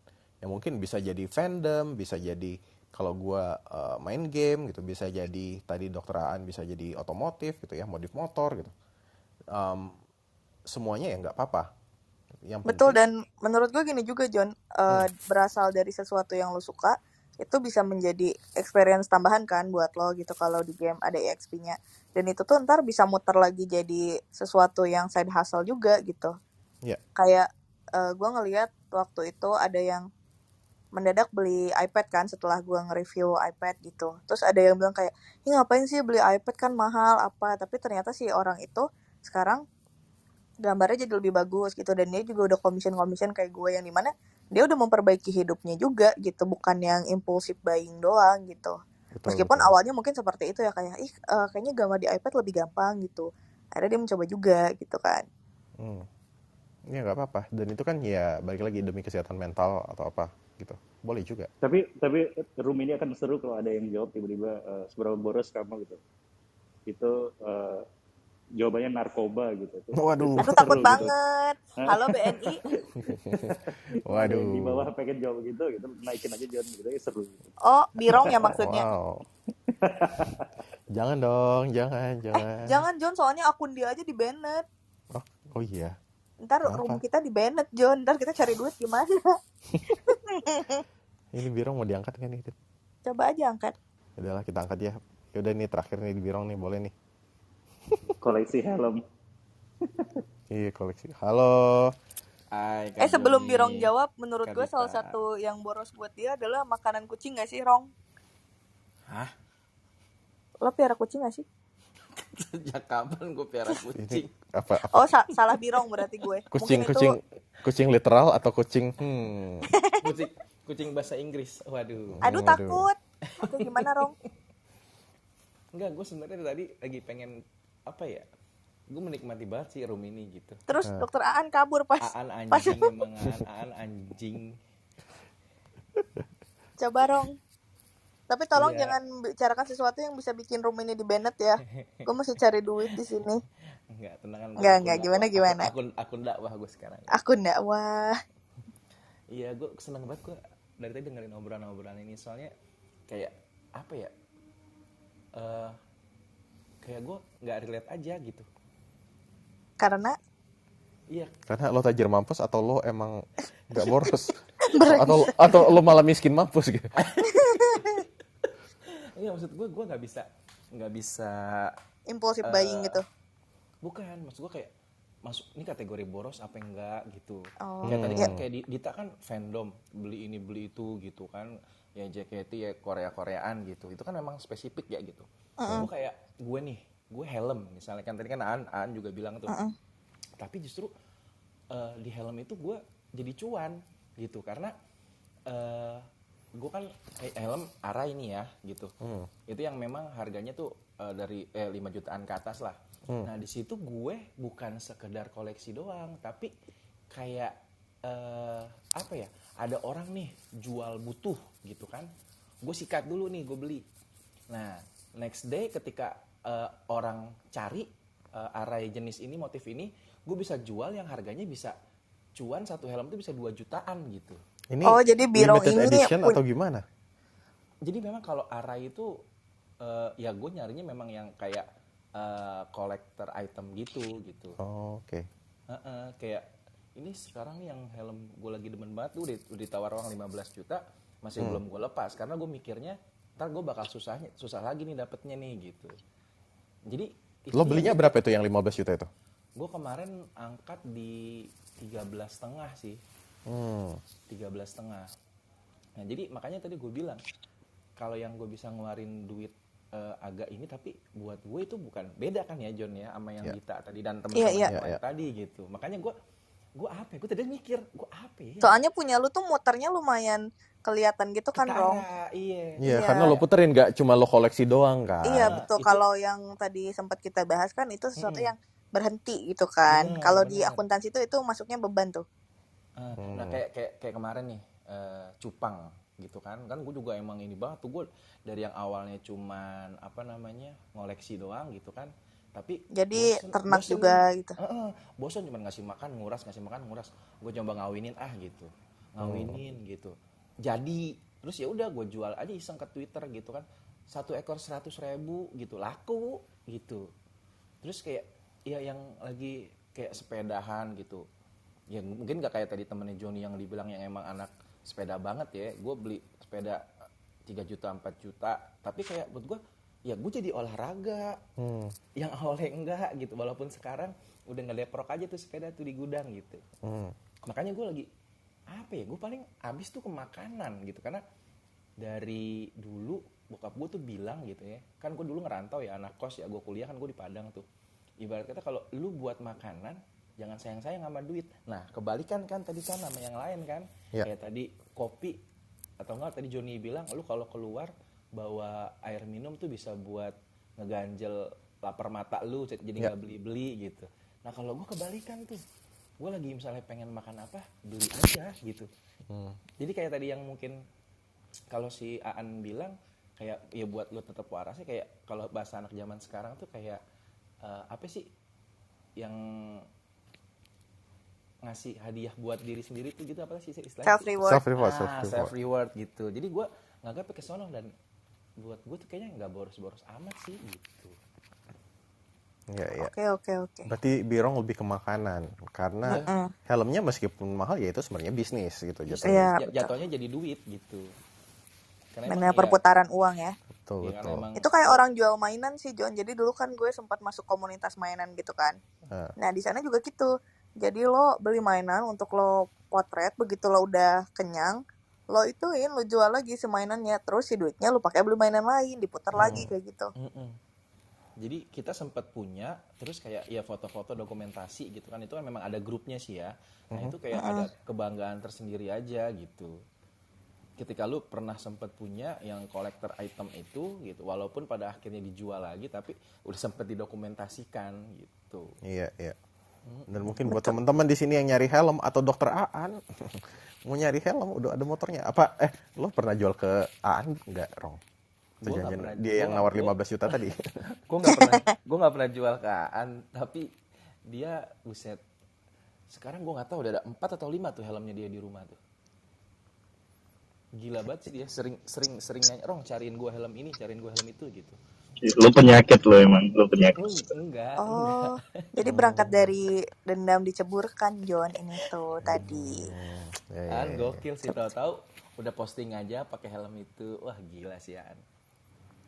Yang mungkin bisa jadi fandom, bisa jadi kalau gue main game gitu, bisa jadi tadi Dokter Aan bisa jadi otomotif gitu ya, modif motor gitu. Semuanya ya nggak apa-apa. Betul, dan menurut gue gini juga Jon, berasal dari sesuatu yang lo suka itu bisa menjadi experience tambahan kan buat lo gitu kalau di game ada EXP-nya, dan itu tuh ntar bisa muter lagi jadi sesuatu yang side hustle juga gitu. Kayak gue ngelihat waktu itu ada yang mendadak beli iPad kan setelah gue nge-review iPad gitu, terus ada yang bilang kayak, ini ngapain sih beli iPad kan mahal apa, tapi ternyata si orang itu sekarang gambarnya jadi lebih bagus gitu, dan dia juga udah commission kayak gue, yang dimana dia udah memperbaiki hidupnya juga gitu, bukan yang impulsif buying doang gitu. Meskipun awalnya mungkin seperti itu ya, kayak kayaknya gambar di iPad lebih gampang gitu, akhirnya dia mencoba juga gitu kan. Ya nggak apa-apa, dan itu kan ya balik lagi demi kesehatan mental atau apa gitu, boleh juga. Tapi room ini akan seru kalau ada yang jawab tiba-tiba seberapa boros kamu gitu. Itu jawabannya narkoba gitu. Waduh. Aku takut banget. Halo BNI. Waduh. Di bawah pengen jawab gitu, naikin aja Jon gitu, seru. Oh, Birong ya maksudnya. Wow. Jangan dong, jangan. Jangan Jon, soalnya akun dia aja di banned. Oh iya. Ntar room kita di banned Jon, ntar kita cari duit gimana? Ini Birong mau diangkat kan nih? Coba aja angkat. Udahlah kita angkat ya. Yaudah nih terakhir nih di Birong nih, boleh nih. Koleksi helm. Iya, koleksi. Halo. Hai, sebelum Birong jawab, menurut gue salah satu yang boros buat dia adalah makanan kucing gak sih, Rong? Hah? Lo piara kucing gak sih? Sejak kapan gue piara kucing? Apa? Oh, salah Birong berarti gue. Kucing literal atau kucing? Kucing bahasa Inggris. Waduh. Aduh, takut. Oke, gimana, Rong? Enggak, gue sebenarnya tadi lagi pengen gue menikmati banget sih room ini gitu. Terus Dokter Aan kabur pas. Aan anjing emang Aan anjing. Coba Rong. Tapi tolong jangan bicarakan sesuatu yang bisa bikin room ini di banned ya. Gue masih cari duit di sini. Enggak, tenang. Enggak, gimana? Akun dakwah gue sekarang. Akun dakwah. Iya, gue seneng banget gue dari tadi dengerin obrolan ini, soalnya kayak apa ya? Kayak gue nggak relate aja gitu. Karena? Iya. Karena lo tajir mampus atau lo emang nggak boros? atau lo malah miskin mampus gitu? Iya, maksud gue nggak bisa. Impulsif buying gitu. Bukan, maksud gue kayak masuk ini kategori boros apa enggak gitu. Kayak tadi kan kayak Dita kan fandom, beli ini beli itu gitu kan. Ya JKT ya Koreaan gitu. Itu kan memang spesifik ya gitu. Gue kayak gue helm misalnya kan tadi kan Aan juga bilang tuh. Tapi justru di helm itu gue jadi cuan gitu karena gue kan helm Ara ini ya gitu. Itu yang memang harganya tuh dari 5 jutaan ke atas lah. Nah di situ gue bukan sekedar koleksi doang, tapi kayak ada orang nih jual butuh gitu kan, gue sikat dulu nih, gue beli. Nah next day ketika orang cari array jenis ini, motif ini, gue bisa jual yang harganya bisa cuan, satu helm itu bisa 2 jutaan gitu. Ini jadi Birong limited ini edition atau gimana? Jadi memang kalau array itu ya gue nyarinya memang yang kayak collector item gitu. Oh, oke. Kayak ini sekarang nih yang helm gue lagi demen banget tuh udah ditawar orang 15 juta masih belum gue lepas karena gue mikirnya ntar gue bakal susah lagi nih dapetnya nih gitu. Jadi Lo belinya berapa itu yang 15 juta itu? Gue kemarin angkat di 13,5 sih. 13,5. Nah jadi makanya tadi gue bilang kalau yang gue bisa ngeluarin duit agak ini, tapi buat gue itu bukan beda kan ya John ya sama yang Dita tadi dan teman-teman tadi gitu. Makanya gue apa ya? Gue tadi mikir gue apa ya? Soalnya punya lu tuh muternya lumayan kelihatan gitu kan, Rong. Iya, karena lo puterin gak cuma lo koleksi doang kan. Iya betul. Kalau yang tadi sempat kita bahas kan itu sesuatu yang berhenti gitu kan. Kalau di akuntansi itu masuknya beban tuh. Nah kayak kemarin nih cupang gitu kan gue juga emang ini banget tuh, gue dari yang awalnya cuman ngoleksi doang gitu kan, tapi jadi ternak juga gitu. Bosan cuman ngasih makan nguras, gue coba ngawinin gitu, gitu. Jadi terus ya udah gue jual aja iseng ke Twitter gitu kan, 1 ekor 100.000 gitu, laku gitu. Terus kayak ya yang lagi kayak sepedahan gitu, ya mungkin gak kayak tadi temennya Joni yang dibilang yang emang anak sepeda banget ya, gue beli sepeda 3 juta 4 juta, tapi kayak buat gue ya gue jadi olahraga yang awalnya enggak gitu, walaupun sekarang udah ngeleprok aja tuh sepeda tuh di gudang gitu. Makanya gue lagi gue paling habis tuh ke makanan gitu, karena dari dulu bokap gue tuh bilang gitu ya, kan gue dulu ngerantau ya, anak kos ya, gue kuliah kan gue di Padang tuh, ibarat kata kalau lu buat makanan jangan sayang-sayang sama duit. Nah kebalikan kan tadi kan sama yang lain kan, kayak tadi kopi atau enggak tadi Joni bilang lu kalau keluar bawa air minum tuh bisa buat ngeganjel lapar mata lu, jadi nggak beli-beli gitu. Nah kalau gue kebalikan tuh, gue lagi misalnya pengen makan apa, beli aja gitu. Jadi kayak tadi yang mungkin kalau si Aan bilang kayak ya buat lu tetap waras sih, kayak kalau bahasa anak zaman sekarang tuh kayak apa sih yang ngasih hadiah buat diri sendiri tuh gitu, apa sih istilahnya? Self reward gitu. Jadi gue nganggap ke sono, dan buat gue tuh kayaknya nggak boros-boros amat sih gitu. Iya. Oke. Berarti Birong lebih ke makanan, karena helmnya meskipun mahal ya itu sebenarnya bisnis gitu jatuhnya. Jatuhnya jadi duit gitu. Karena perputaran uang ya. Betul. Itu kayak orang jual mainan sih, John. Jadi dulu kan gue sempat masuk komunitas mainan gitu kan. Nah di sana juga gitu. Jadi lo beli mainan untuk lo potret, begitu lo udah kenyang, lo jual lagi si mainannya, terus si duitnya lo pakai beli mainan lain, diputar lagi kayak gitu. Jadi kita sempat punya, terus kayak ya foto-foto dokumentasi gitu kan, itu kan memang ada grupnya sih ya. Nah itu kayak ada kebanggaan tersendiri aja gitu. Ketika lu pernah sempat punya yang kolektor item itu gitu, walaupun pada akhirnya dijual lagi, tapi udah sempat didokumentasikan gitu. Iya. Dan mungkin buat teman-teman di sini yang nyari helm atau dokter Aan mau nyari helm, udah ada motornya. Lo pernah jual ke Aan nggak, Rong? Dia yang nawar 15 juta tadi. Gue nggak pernah jual ke Aan, tapi dia buset. Sekarang gue nggak tahu udah ada 4 atau 5 tuh helmnya dia di rumah tuh. Gila banget sih dia, sering nanya, Rong cariin gue helm ini, cariin gue helm itu gitu. Lo penyakit lo emang, lo penyakit. Enggak. Jadi berangkat dari dendam diceburkan, John, ini tuh tadi. An gokil sih, tahu-tahu udah posting aja pakai helm itu. Wah gila sih An.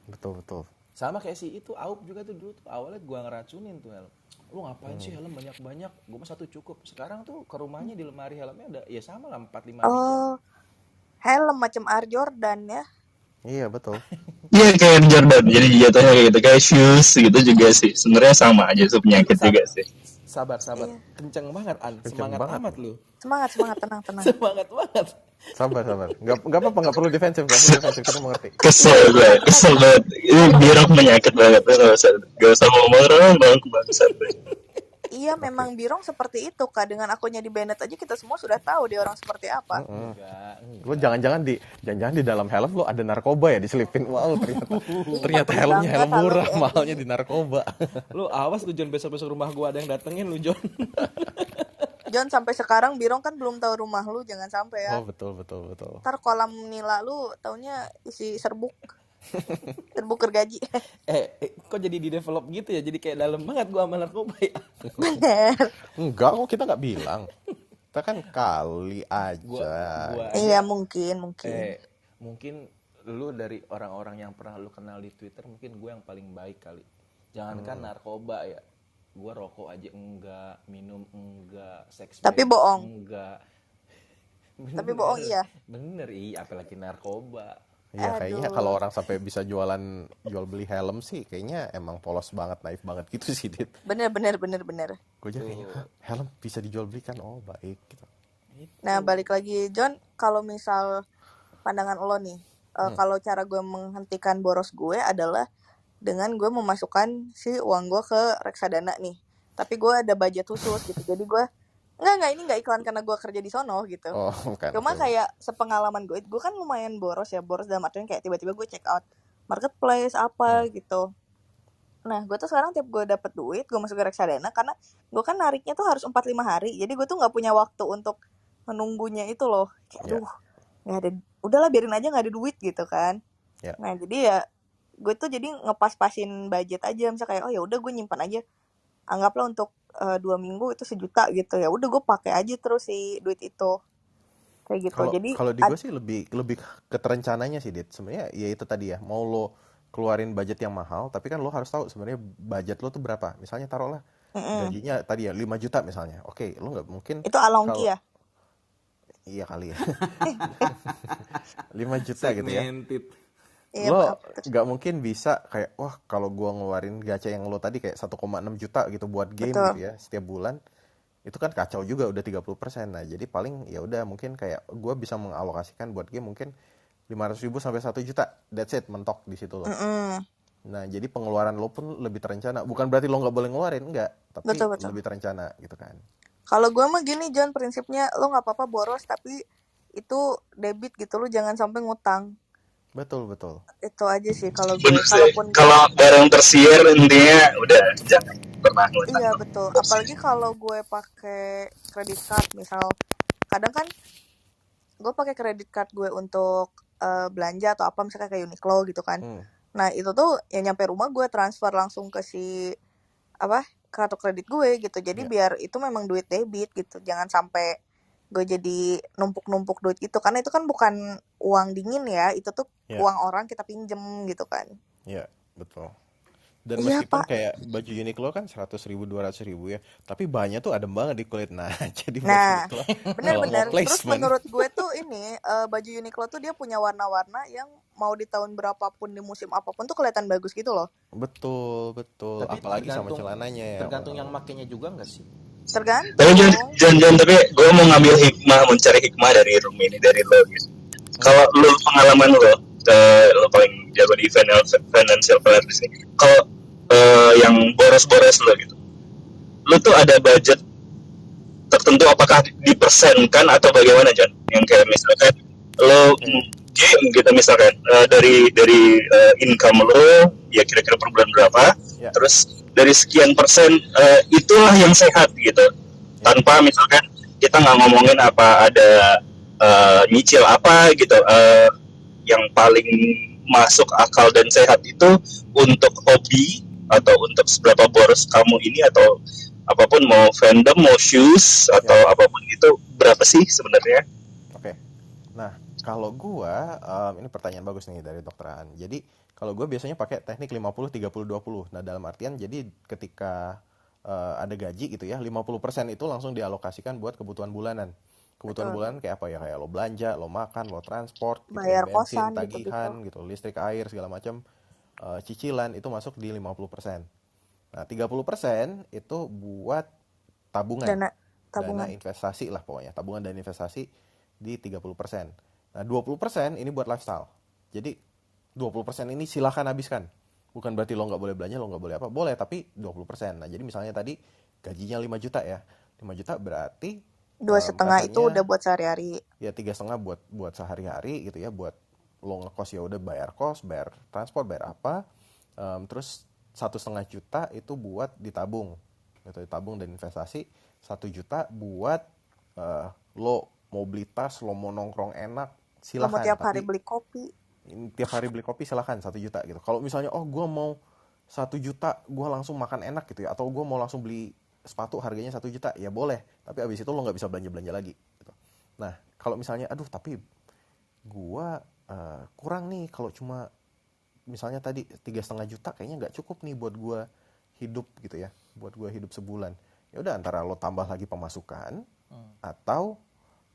Betul. Sama kayak si itu Aup juga tuh dulu tuh awalnya gua ngeracunin tuh helm. Lu ngapain sih helm banyak-banyak? Gua mah 1 cukup. Sekarang tuh ke rumahnya di lemari helmnya ada ya sama lah 4-5 biji. Helm macam Air Jordan ya. Iya betul. Iya kayak Jordan, jadi jatuhnya kayak gitu, kayak shoes gitu juga sih. Sebenarnya sama aja tuh penyakit juga sih. Sabar. Iya. Kenceng banget An, semangat amat lu. Semangat, tenang. Semangat banget. Sabar. Gak apa-apa, gak perlu defensif, kita mengerti. Kesel banget. Ini Birong penyakit banget, gak usah ngomong bang. Iya, Oke. memang Birong seperti itu, Kak. Dengan akunnya di Bennett aja kita semua sudah tahu dia orang seperti apa. Enggak. Lo jangan-jangan di dalam helm lo ada narkoba ya diselipin. Wow, ternyata Takut helmnya banget, helm halo murah, BNI. mahalnya di narkoba. Lu awas lu John, besok-besok rumah gua ada yang datengin lu John. John, sampai sekarang Birong kan belum tahu rumah lu, jangan sampai ya. Oh, betul. Ntar kolam nila lu taunya isi serbuk. Serbuk gergaji. Kok jadi di develop gitu ya? Jadi kayak dalam banget gua sama narkoba ya. Bener. Enggak kok, kita nggak bilang. Kita kan kali aja. Gua Iya, aja mungkin. mungkin lu dari orang-orang yang pernah lu kenal di Twitter, mungkin gue yang paling baik kali. Jangankan narkoba ya, gue rokok aja enggak, minum enggak, seks Tapi bebas bohong. enggak. Tapi bohong iya. Bener, iya, apalagi narkoba. Iya, kayaknya Aduh. kalau orang sampai bisa jual beli helm sih, kayaknya emang polos banget, naif banget gitu sih, Dit. Bener. Gue aja kayaknya, helm bisa dijual belikan, oh baik gitu. Nah, balik lagi, John, kalau misal pandangan lo nih, kalau cara gue menghentikan boros gue adalah dengan gue memasukkan si uang gue ke reksadana nih. Tapi gue ada budget khusus gitu. Jadi gue enggak, ini enggak iklan karena gue kerja di sono gitu. Oh, bukan. Cuma kayak sepengalaman gue kan lumayan boros dalam artian kayak tiba-tiba gue check out marketplace apa gitu. Nah, gue tuh sekarang tiap gue dapet duit, gue masuk ke reksadana karena gue kan nariknya tuh harus 4-5 hari. Jadi gue tuh nggak punya waktu untuk menunggunya itu loh. Kayak, nggak ada, udahlah biarin aja nggak ada duit gitu kan. Ya. Nah, jadi ya gue tuh jadi ngepas-pasin budget aja. Misalnya kayak, oh ya udah gue nyimpan aja. Anggaplah untuk 2 minggu itu 1 juta gitu ya. Udah gue pakai aja terus si duit itu. Kayak gitu. Jadi Kalau di gue sih lebih ke terencananya sih, Dit. Sebenarnya ya itu tadi ya, mau lo keluarin budget yang mahal, tapi kan lo harus tahu sebenarnya budget lo tuh berapa. Misalnya taruhlah gajinya tadi ya 5 juta misalnya. Oke, lo nggak mungkin itu alongki ya. Iya kali ya. 5 juta gitu ya. Segmented. Iya, Lo maaf. nggak mungkin bisa kayak, wah kalau gua ngeluarin gacha yang lo tadi kayak 1,6 juta gitu buat game Betul. gitu ya setiap bulan. Itu kan kacau juga, udah 30%. Nah, jadi paling ya udah mungkin kayak gua bisa mengalokasikan buat game mungkin 500.000 sampai 1 juta. That's it, mentok di situ lo. Nah, jadi pengeluaran lo pun lebih terencana. Bukan berarti lo nggak boleh ngeluarin, enggak. Tapi Betul. lebih terencana gitu kan. Kalau gue mah gini, John, prinsipnya lo nggak apa-apa boros tapi itu debit gitu, lo jangan sampai ngutang. Betul. Itu aja sih kalau gue. Bener sih. Kalaupun Kalau barang tersier intinya udah jangan pernah ngutang. iya betul. Apalagi kalau gue pakai credit card, misal kadang kan gue pakai credit card gue untuk belanja atau apa misalnya kayak Uniqlo gitu kan. Nah itu tuh ya nyampe rumah gue transfer langsung ke si kartu kredit gue gitu. Jadi biar itu memang duit debit gitu. Jangan sampai gue jadi numpuk-numpuk duit gitu. Karena itu kan bukan uang dingin ya. Itu tuh uang orang kita pinjem gitu kan. Iya, betul. Dan Iya, meskipun Pak. kayak baju Uniqlo kan 100.000, 200.000 ya, tapi bahannya tuh adem banget di kulit. Nah, jadi baju Nah, Uniqlo benar-benar. kalau mau Terus placement, menurut gue tuh ini baju Uniqlo tuh dia punya warna-warna yang mau di tahun berapapun di musim apapun tuh kelihatan bagus gitu loh. betul. Tapi Apalagi sama celananya ya. tergantung yang makainya juga nggak sih? Tergantung. Tapi John, tapi gue mau ngambil mencari hikmah dari room ini, dari lo gitu. Kalau lo pengalaman lo paling jago di financial planner di sini. Kalau yang boros-boros lo gitu, lo tuh ada budget tertentu apakah dipersenkan atau bagaimana, John? Yang kayak misalkan lo game gitu misalkan dari income lo ya kira-kira per bulan berapa, terus dari sekian persen itulah yang sehat gitu, tanpa misalkan kita nggak ngomongin apa ada nyicil apa gitu, yang paling masuk akal dan sehat itu untuk hobi atau untuk seberapa boros kamu ini atau apapun, mau fandom, mau shoes atau apapun itu, berapa sih sebenarnya? Oke. Nah, kalau gua ini pertanyaan bagus nih dari Dr. An. Jadi, kalau gua biasanya pakai teknik 50 30 20. Nah, dalam artian jadi ketika ada gaji gitu ya, 50% itu langsung dialokasikan buat kebutuhan bulanan. Kebutuhan bulanan kayak apa ya? Kayak lo belanja, lo makan, lo transport, gitu, bayar bensin, kosan tagihan gitu, listrik, air segala macam, cicilan itu masuk di 50%. Nah, 30% itu buat tabungan. Dana Investasi lah pokoknya. Tabungan dan investasi di 30%. Nah, 20% ini buat lifestyle. Jadi 20% ini silahkan habiskan. Bukan berarti lo nggak boleh belanja, lo nggak boleh apa. Boleh, tapi 20%. Nah, jadi misalnya tadi gajinya 5 juta ya. 5 juta berarti 2,5 itu katanya udah buat sehari-hari. ya 3,5 buat sehari-hari gitu ya, buat lo ngekos ya udah bayar kos, bayar transport, bayar apa. Terus 1,5 juta itu buat ditabung, gitu, ditabung dan investasi. 1 juta buat lo mau beli tas, lo mau nongkrong enak, Lo mau silakan. tiap hari Tapi beli kopi. tiap hari beli kopi silakan 1 juta gitu. Kalau misalnya gue mau 1 juta gue langsung makan enak gitu ya, atau gue mau langsung beli sepatu harganya 1 juta, ya boleh. Tapi abis itu lo nggak bisa belanja lagi gitu. Nah kalau misalnya aduh tapi gue kurang nih, kalau cuma misalnya tadi 3,5 juta kayaknya nggak cukup nih buat gue hidup gitu ya, buat gue hidup sebulan. Ya udah, antara lo tambah lagi pemasukan atau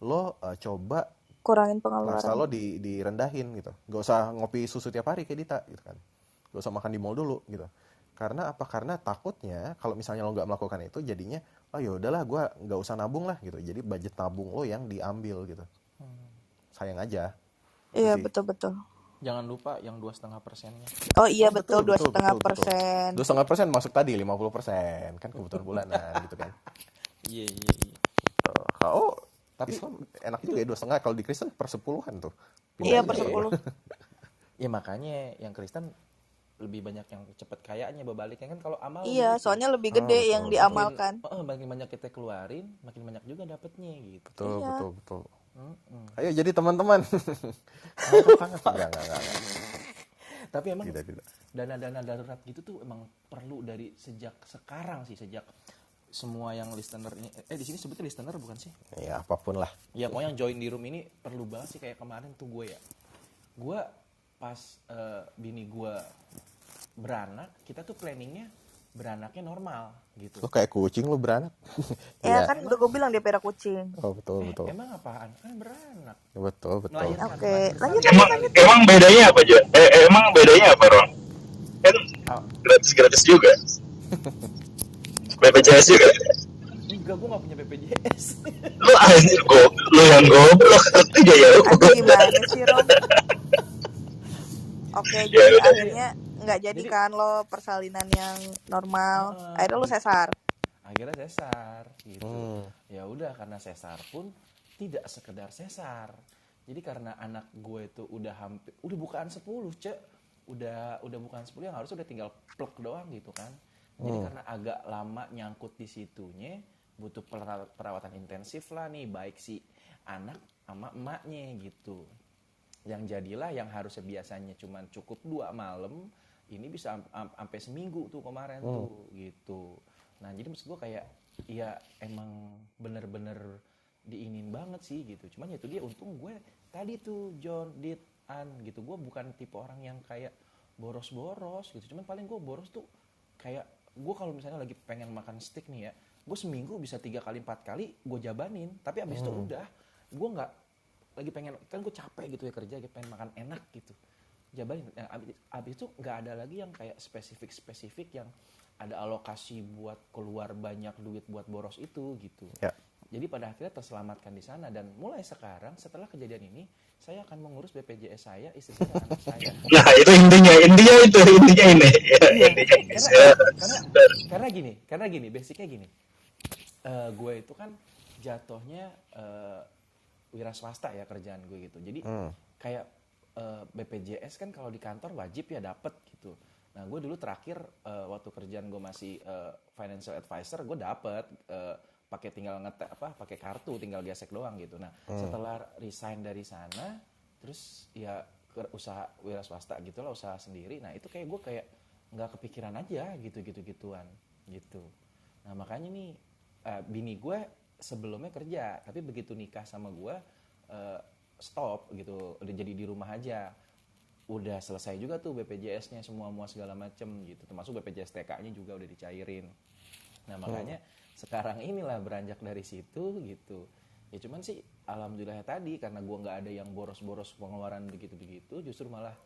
lo coba Kurangin lifestyle lo pengeluaran. direndahin gitu. Gak usah ngopi susu tiap hari kayak Dita gitu kan. Gak usah makan di mall dulu gitu. Karena apa? Karena takutnya kalau misalnya lo nggak melakukan itu, jadinya oh ya udahlah gue nggak usah nabung lah gitu. Jadi budget nabung lo yang diambil gitu. Sayang aja. Itu Iya sih. betul. Jangan lupa yang 2,5%-nya. Oh iya Oh, betul, betul. 2,5%. 2,5% masuk tadi, 50% kan kebutuhan bulanan gitu kan. Iya. Kalau Tapi Islam enak juga ya 2,5. Kalau di Kristen per 10-an tuh. Iya Pindah per aja. 10. Ya makanya yang Kristen lebih banyak yang cepet kayaknya berbaliknya kan. Kalau amal Iya, begitu. soalnya lebih gede yang diamalkan. Makin banyak kita keluarin, makin banyak juga dapetnya gitu. Betul. Ayo jadi teman-teman. Enggak. Tapi emang Tidak. dana-dana darurat gitu tuh emang perlu dari sejak sekarang sih, sejak semua yang listener ini, di sini sebutnya listener bukan sih? Ya apapun lah. Ya pokoknya yang join di room ini perlu banget sih. Kayak kemarin tuh gue pas bini gue beranak, kita tuh planningnya beranaknya normal gitu. Lo kayak kucing lo beranak. Ya kan udah gue bilang dia pera kucing. Oh betul. Emang apaan? Kan beranak. Betul. Oke, lanjut. Emang bedanya apa aja? Emang bedanya apa, Ron? Kan gratis juga. BPJS juga. Enggak, gue gak punya BPJS. Lu anjir, lu yang goblok. Ya. Aduh gimana sih, Rom? Oke, jadi akhirnya nggak jadi kan lo persalinan yang normal. Akhirnya lo sesar. Akhirnya sesar gitu. Ya udah, karena sesar pun tidak sekedar sesar. Jadi karena anak gue itu udah bukaan 10, Cek. Udah bukaan 10 yang harusnya udah tinggal plek doang gitu kan. Jadi karena agak lama nyangkut di situnya, butuh perawatan intensif lah nih, baik si anak sama emaknya gitu. Yang jadilah yang harusnya biasanya cuma cukup 2 malam, ini bisa sampai seminggu tuh kemarin tuh gitu. Nah jadi maksud gue kayak ya emang bener-bener diinin banget sih gitu. Cuman ya itu dia, untung gue tadi tuh John, Dit, An gitu. Gue bukan tipe orang yang kayak boros-boros gitu. Cuman paling gue boros tuh kayak gue kalau misalnya lagi pengen makan steak nih ya, gue seminggu bisa 3 kali 4 kali gue jabanin. Tapi abis itu udah, gue nggak lagi pengen, kan gue capek gitu ya kerja, pengen makan enak gitu, jabanin. Abis itu nggak ada lagi yang kayak spesifik yang ada alokasi buat keluar banyak duit buat boros itu gitu. Ya. Jadi pada akhirnya terselamatkan di sana. Dan mulai sekarang setelah kejadian ini, saya akan mengurus BPJS saya, istri saya, anak saya. Nah itu intinya ini. Karena gini, basicnya gini. Gue itu kan jatuhnya wira swasta ya kerjaan gue gitu. Jadi kayak BPJS kan kalau di kantor wajib ya dapet gitu. Nah gue dulu terakhir waktu kerjaan gue masih financial advisor, gue dapet pakai tinggal pakai kartu, tinggal gesek doang gitu. Nah setelah resign dari sana, terus ya usaha wira swasta gitulah, usaha sendiri. Nah itu kayak gue kayak nggak kepikiran aja gituan gitu. Nah makanya nih bini gue sebelumnya kerja, tapi begitu nikah sama gue stop gitu, udah jadi di rumah aja. Udah selesai juga tuh BPJS-nya, semua segala macem gitu, termasuk BPJS TK-nya juga udah dicairin. Nah makanya sekarang inilah beranjak dari situ gitu. Ya cuman sih alhamdulillah tadi, karena gue nggak ada yang boros-boros pengeluaran begitu-begitu, justru malah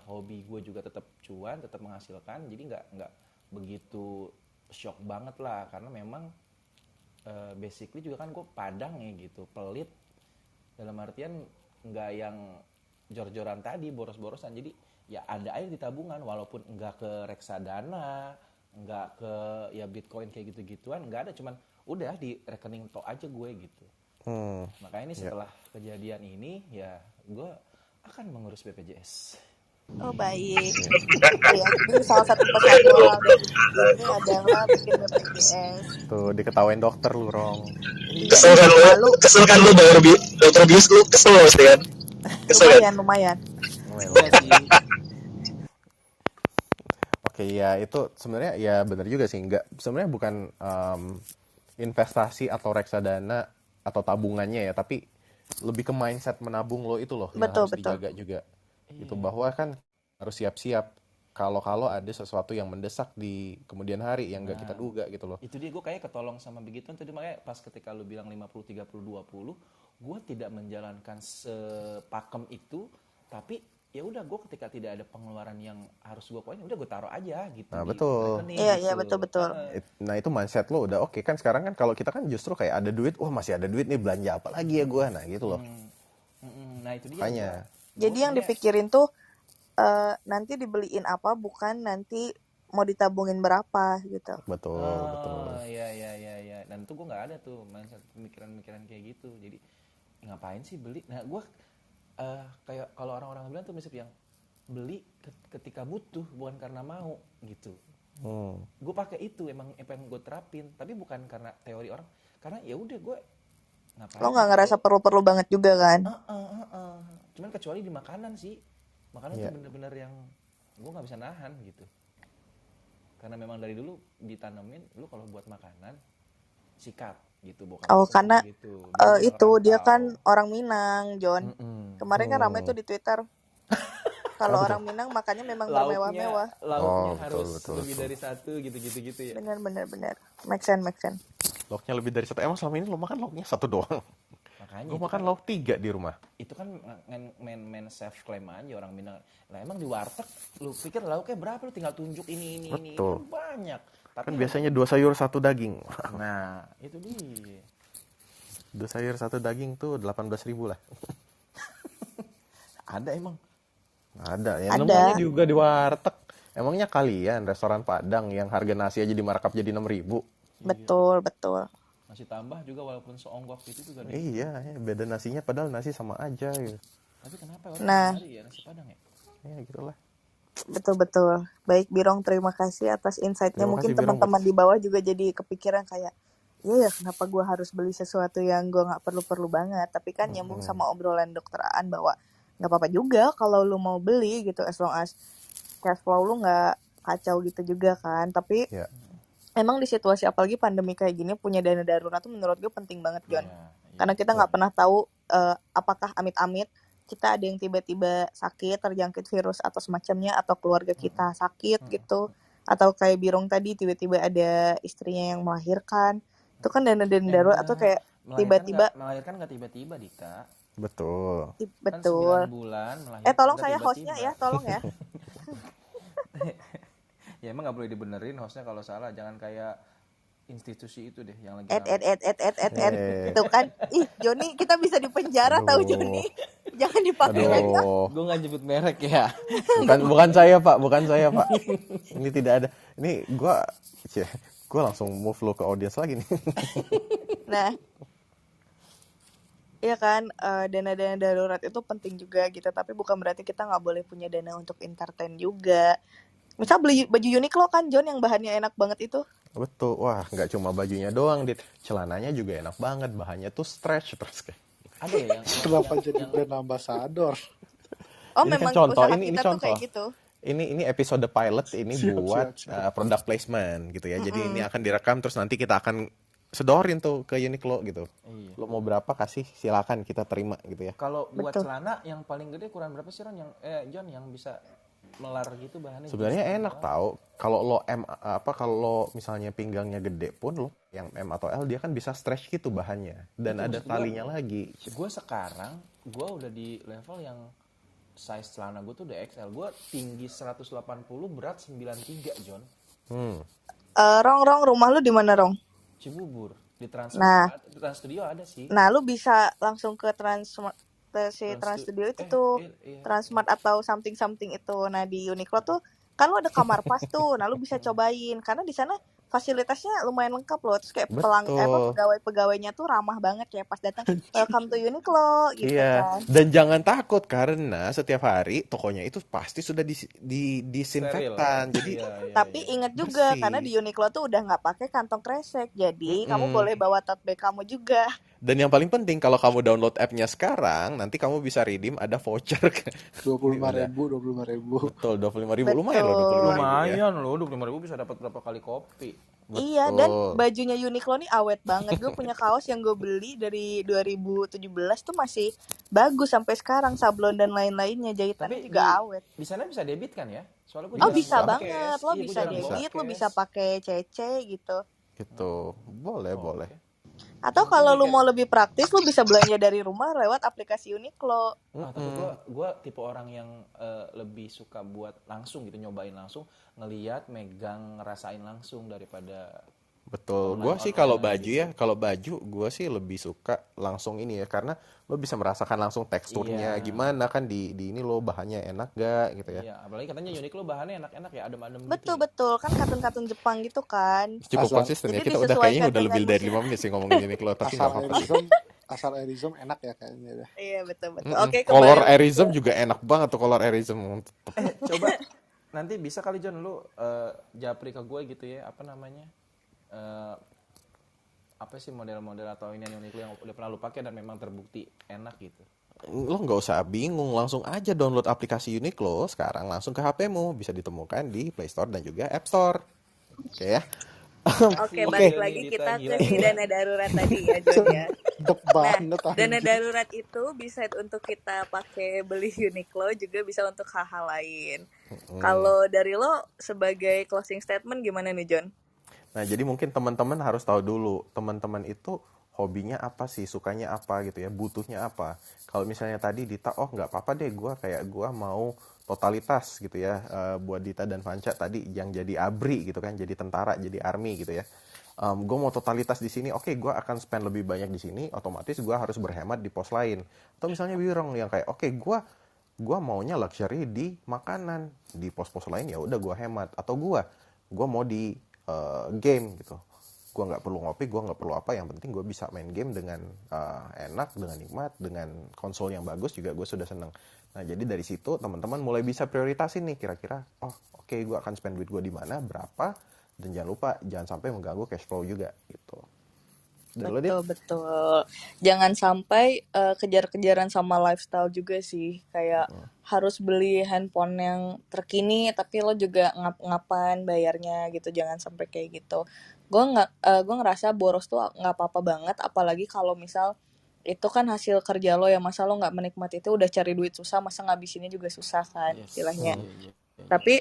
hobi gue juga tetap cuan, tetap menghasilkan. Jadi nggak begitu shock banget lah, karena memang basically juga kan gue Padang ya gitu, pelit dalam artian nggak yang jor-joran tadi, boros-borosan. Jadi ya ada air di tabungan, walaupun nggak ke reksadana, nggak ke ya Bitcoin kayak gitu-gituan, nggak ada, cuman udah di rekening tok aja gue gitu. Makanya ini setelah kejadian ini ya gue akan mengurus BPJS. Oh baik. Ya, jadi salah satu pesan moral dari ini adalah bikin BPJS. Tuh diketawain dokter lu, Rong. Kesel kan lu bayar dokter bius, lu kesel pasti kan? Lumayan. Iya sih. Oke, ya itu sebenarnya ya benar juga sih. Sebenarnya bukan investasi atau reksadana atau tabungannya ya, tapi lebih ke mindset menabung lo itu loh yang harus dijaga juga. Itu bahwa kan harus siap-siap kalau ada sesuatu yang mendesak di kemudian hari yang nggak kita duga gitu loh. Itu dia, gue kayak ketolong sama begitu tadi, makanya pas ketika lu bilang 50 30 20, gue tidak menjalankan sepakem itu, tapi ya udah gue ketika tidak ada pengeluaran yang harus gue keluarin, udah gue taruh aja gitu. Nah, betul. Iya, betul. Nah, itu mindset lo udah oke kan. Sekarang kan kalau kita kan justru kayak ada duit, wah masih ada duit nih, belanja apa lagi ya gue, nah gitu loh. Nah, itu dia. Makanya. Jadi yang dipikirin tuh nanti dibeliin apa, bukan nanti mau ditabungin berapa gitu. Betul. Iya. Dan itu gue nggak ada tuh mindset pemikiran kayak gitu. Jadi ngapain sih beli? Nah, gue kayak kalau orang-orang bilang tuh prinsip yang beli ketika butuh, bukan karena mau gitu. Gue pakai itu emang apa yang gue terapin, tapi bukan karena teori orang, karena ya udah gue ngapain. Lo nggak ngerasa perlu banget juga kan? Cuman kecuali di makanan sih, makanan itu bener-bener yang gue nggak bisa nahan gitu, karena memang dari dulu ditanamin lu kalau buat makanan sikat gitu, bukan. Karena gitu. itu dia kan orang Minang, John. Kemarin kan ramai tuh di Twitter. Kalau orang Minang makannya memang bermewah-mewah. Lauknya harus lebih dari satu gitu ya. Benar. Make sense. Lauknya lebih dari satu. Emang selama ini lo makan lauknya satu doang? Makanya gue makan lauk 3 di rumah. Itu kan main self claim aja orang Minang. Lah emang di warteg lu pikir lauknya berapa, lu tinggal tunjuk ini Betul. Kan banyak. Tapi kan biasanya 2 sayur 1 daging. Nah, itu dia. 2 sayur 1 daging tuh 18.000 lah. Ada emang? Ada ya. Namanya juga di warteg. Emangnya kalian restoran Padang yang harga nasi aja dimarkup jadi 6.000? Betul. Masih tambah juga walaupun seonggok itu juga. Iya, beda nasinya padahal nasi sama aja gitu. Tapi kenapa orang cari ya nasi Padang ya? Ya gitulah. Betul. Baik Birong, terima kasih atas insight-nya. Mungkin teman-teman di bawah juga jadi kepikiran kayak, ya kenapa gue harus beli sesuatu yang gue nggak perlu banget. Tapi kan nyambung sama obrolan Dokter Aan bahwa nggak apa-apa juga kalau lu mau beli gitu, as long as cash flow lu nggak kacau gitu juga kan. Tapi emang di situasi apalagi pandemi kayak gini, punya dana darurat tuh menurut gue penting banget, John. Karena kita nggak pernah tahu apakah amit-amit kita ada yang tiba-tiba sakit, terjangkit virus atau semacamnya, atau keluarga kita sakit gitu, atau kayak Birong tadi tiba-tiba ada istrinya yang melahirkan. Itu kan dana darurat atau kayak tiba-tiba melahirkan nggak tiba-tiba, Dika. Betul. Kan 9 bulan melahirkan. Tolong saya hostnya ya, tolong ya. Ya emang nggak boleh dibenerin hostnya kalau salah, jangan kayak institusi itu deh yang lagi itu kan. Ih, Joni, kita bisa dipenjara tahu Joni. Jangan dipakai lagi. Gue nggak nyebut merek ya. bukan saya Pak. Ini tidak ada. Ini gue langsung move lo ke audience lagi nih. Nah, iya kan, dana-dana darurat itu penting juga gitu, tapi bukan berarti kita nggak boleh punya dana untuk entertain juga. Misal beli baju Uniqlo kan, John, yang bahannya enak banget itu. Betul, wah nggak cuma bajunya doang, Dit. Celananya juga enak banget, bahannya tuh stretch terus kayak. Ada ya yang kenapa jadi brand ambassador? Oh, ini memang kan contoh, usaha ini kita contoh. Tuh kayak gitu. Ini episode pilot ini buat product placement gitu ya. Jadi ini akan direkam terus nanti kita akan sedorin tuh ke Uniqlo gitu. Lo mau berapa kasih silakan, kita terima gitu ya. Kalau buat celana yang paling gede ukuran berapa sih, Ron? John, yang bisa melar gitu bahannya? Sebenarnya enak tahu. Kalau lo kalau misalnya pinggangnya gede pun lo yang M atau L dia kan bisa stretch gitu bahannya dan ada talinya lagi. Gue sekarang udah di level yang size celana gue tuh udah XL. Gue tinggi 180, berat 93, John. Rong, rumah lu di mana, Rong? Cibubur, di Trans Studio ada sih. Nah, lu bisa langsung ke Trans Studio itu tuh, Transmart atau something itu. Nah, di Uniqlo tuh kan lo ada kamar pas tuh. Nah, lo bisa cobain karena di sana fasilitasnya lumayan lengkap loh. Terus kayak Betul. pegawai-pegawainya tuh ramah banget ya pas datang. Welcome to Uniqlo gitu Iya, kan. dan jangan takut karena setiap hari tokonya itu pasti sudah Steril. disinfektan. Jadi Tapi ingat juga karena di bersih. Uniqlo tuh udah nggak pakai kantong kresek. Jadi kamu Mm-mm. boleh bawa tote bag kamu juga. Dan yang paling penting kalau kamu download app-nya sekarang, nanti kamu bisa redeem ada voucher. 25.000. Betul, 25.000 lumayan loh 25.000 ya. Lumayan loh, 25.000 bisa dapat berapa kali kopi. Iya, dan Betul. bajunya Uniqlo nih awet banget. Gue punya kaos yang gue beli dari 2017 tuh masih bagus sampai sekarang, sablon dan lain-lainnya, jahitannya Tapi juga awet. di sana bisa debit kan ya? Soalnya gue Oh jarang bisa bawa banget, cash. lo Iya, gue bisa jarang bawa debit, lo cash. bisa pakai CC gitu. Gitu. Boleh, boleh. Atau kalau lu mau lebih praktis, lu bisa belanja dari rumah lewat aplikasi Uniqlo. Tapi gue tipe orang yang lebih suka buat langsung gitu, nyobain langsung, ngeliat, megang, ngerasain langsung daripada Betul. Gue sih kalau baju gue sih lebih suka langsung ini ya, karena lo bisa merasakan langsung teksturnya gimana kan di ini lo bahannya enak gak gitu ya. Iya, apalagi katanya Uniqlo bahannya enak-enak ya, adem-adem Betul gitu. betul, kan kartun-kartun Jepang gitu kan. Cukup konsisten ya, Jadi kita udah kayaknya disesuaikan udah lebih dengan dari 5 menit sih ngomongin Uniqlo, tapi nggak apa-apa sih. Asal Airism enak ya kayaknya. Iya betul. Oke, Color kembali Airism juga enak banget tuh, Color Airism. Coba nanti bisa kali John lu japri ke gue gitu ya, apa namanya, apa sih model-model atau ini Uniqlo yang udah pernah lu pakai dan memang terbukti enak gitu. Lo nggak usah bingung, langsung aja download aplikasi Uniqlo sekarang langsung ke HP-mu, bisa ditemukan di Play Store dan juga App Store. Oke ya. Oke, balik lagi kita ke si dana darurat tadi ya, John ya. Nah, dana darurat itu bisa untuk kita pakai beli Uniqlo, juga bisa untuk hal-hal lain. Kalau dari lo sebagai closing statement gimana nih, John? Nah, jadi mungkin teman-teman harus tahu dulu, teman-teman itu hobinya apa sih, sukanya apa gitu ya, butuhnya apa. Kalau misalnya tadi Dita, oh nggak apa-apa deh, gue mau totalitas gitu ya, buat Dita dan Vanca tadi yang jadi ABRI gitu kan, jadi tentara, jadi army gitu ya. Gue mau totalitas di sini, oke, gue akan spend lebih banyak di sini, otomatis gue harus berhemat di pos lain. Atau misalnya Wirong yang kayak, oke, gue maunya luxury di makanan, di pos-pos lain ya udah gue hemat. Atau gue mau di game gitu, gue nggak perlu ngopi, gue nggak perlu apa, yang penting gue bisa main game dengan enak, dengan nikmat, dengan konsol yang bagus juga gue sudah seneng. Nah, jadi dari situ teman-teman mulai bisa prioritasin nih, kira-kira oke, gue akan spend duit gue di mana, berapa, dan jangan lupa jangan sampai mengganggu cash flow juga gitu. Betul. Jangan sampai kejar-kejaran sama lifestyle juga sih. Kayak harus beli handphone yang terkini, tapi lo juga ngap-ngapan bayarnya gitu. Jangan sampai kayak gitu. Gue ngerasa boros tuh nggak apa-apa banget. Apalagi kalau misal itu kan hasil kerja lo ya, masa lo nggak menikmati itu, udah cari duit susah, masa ngabisinnya juga susah kan istilahnya. Tapi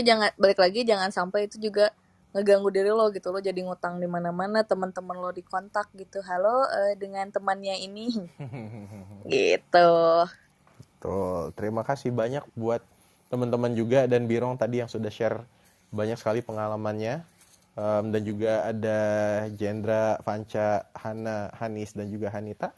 jangan sampai itu juga ngeganggu diri lo gitu, lo jadi ngutang di mana-mana, teman-teman lo dikontak gitu, halo dengan temannya ini gitu. Betul. Terima kasih banyak buat teman-teman juga dan Birong tadi yang sudah share banyak sekali pengalamannya, dan juga ada Jendra, Vanca, Hana, Hanis dan juga Hanita.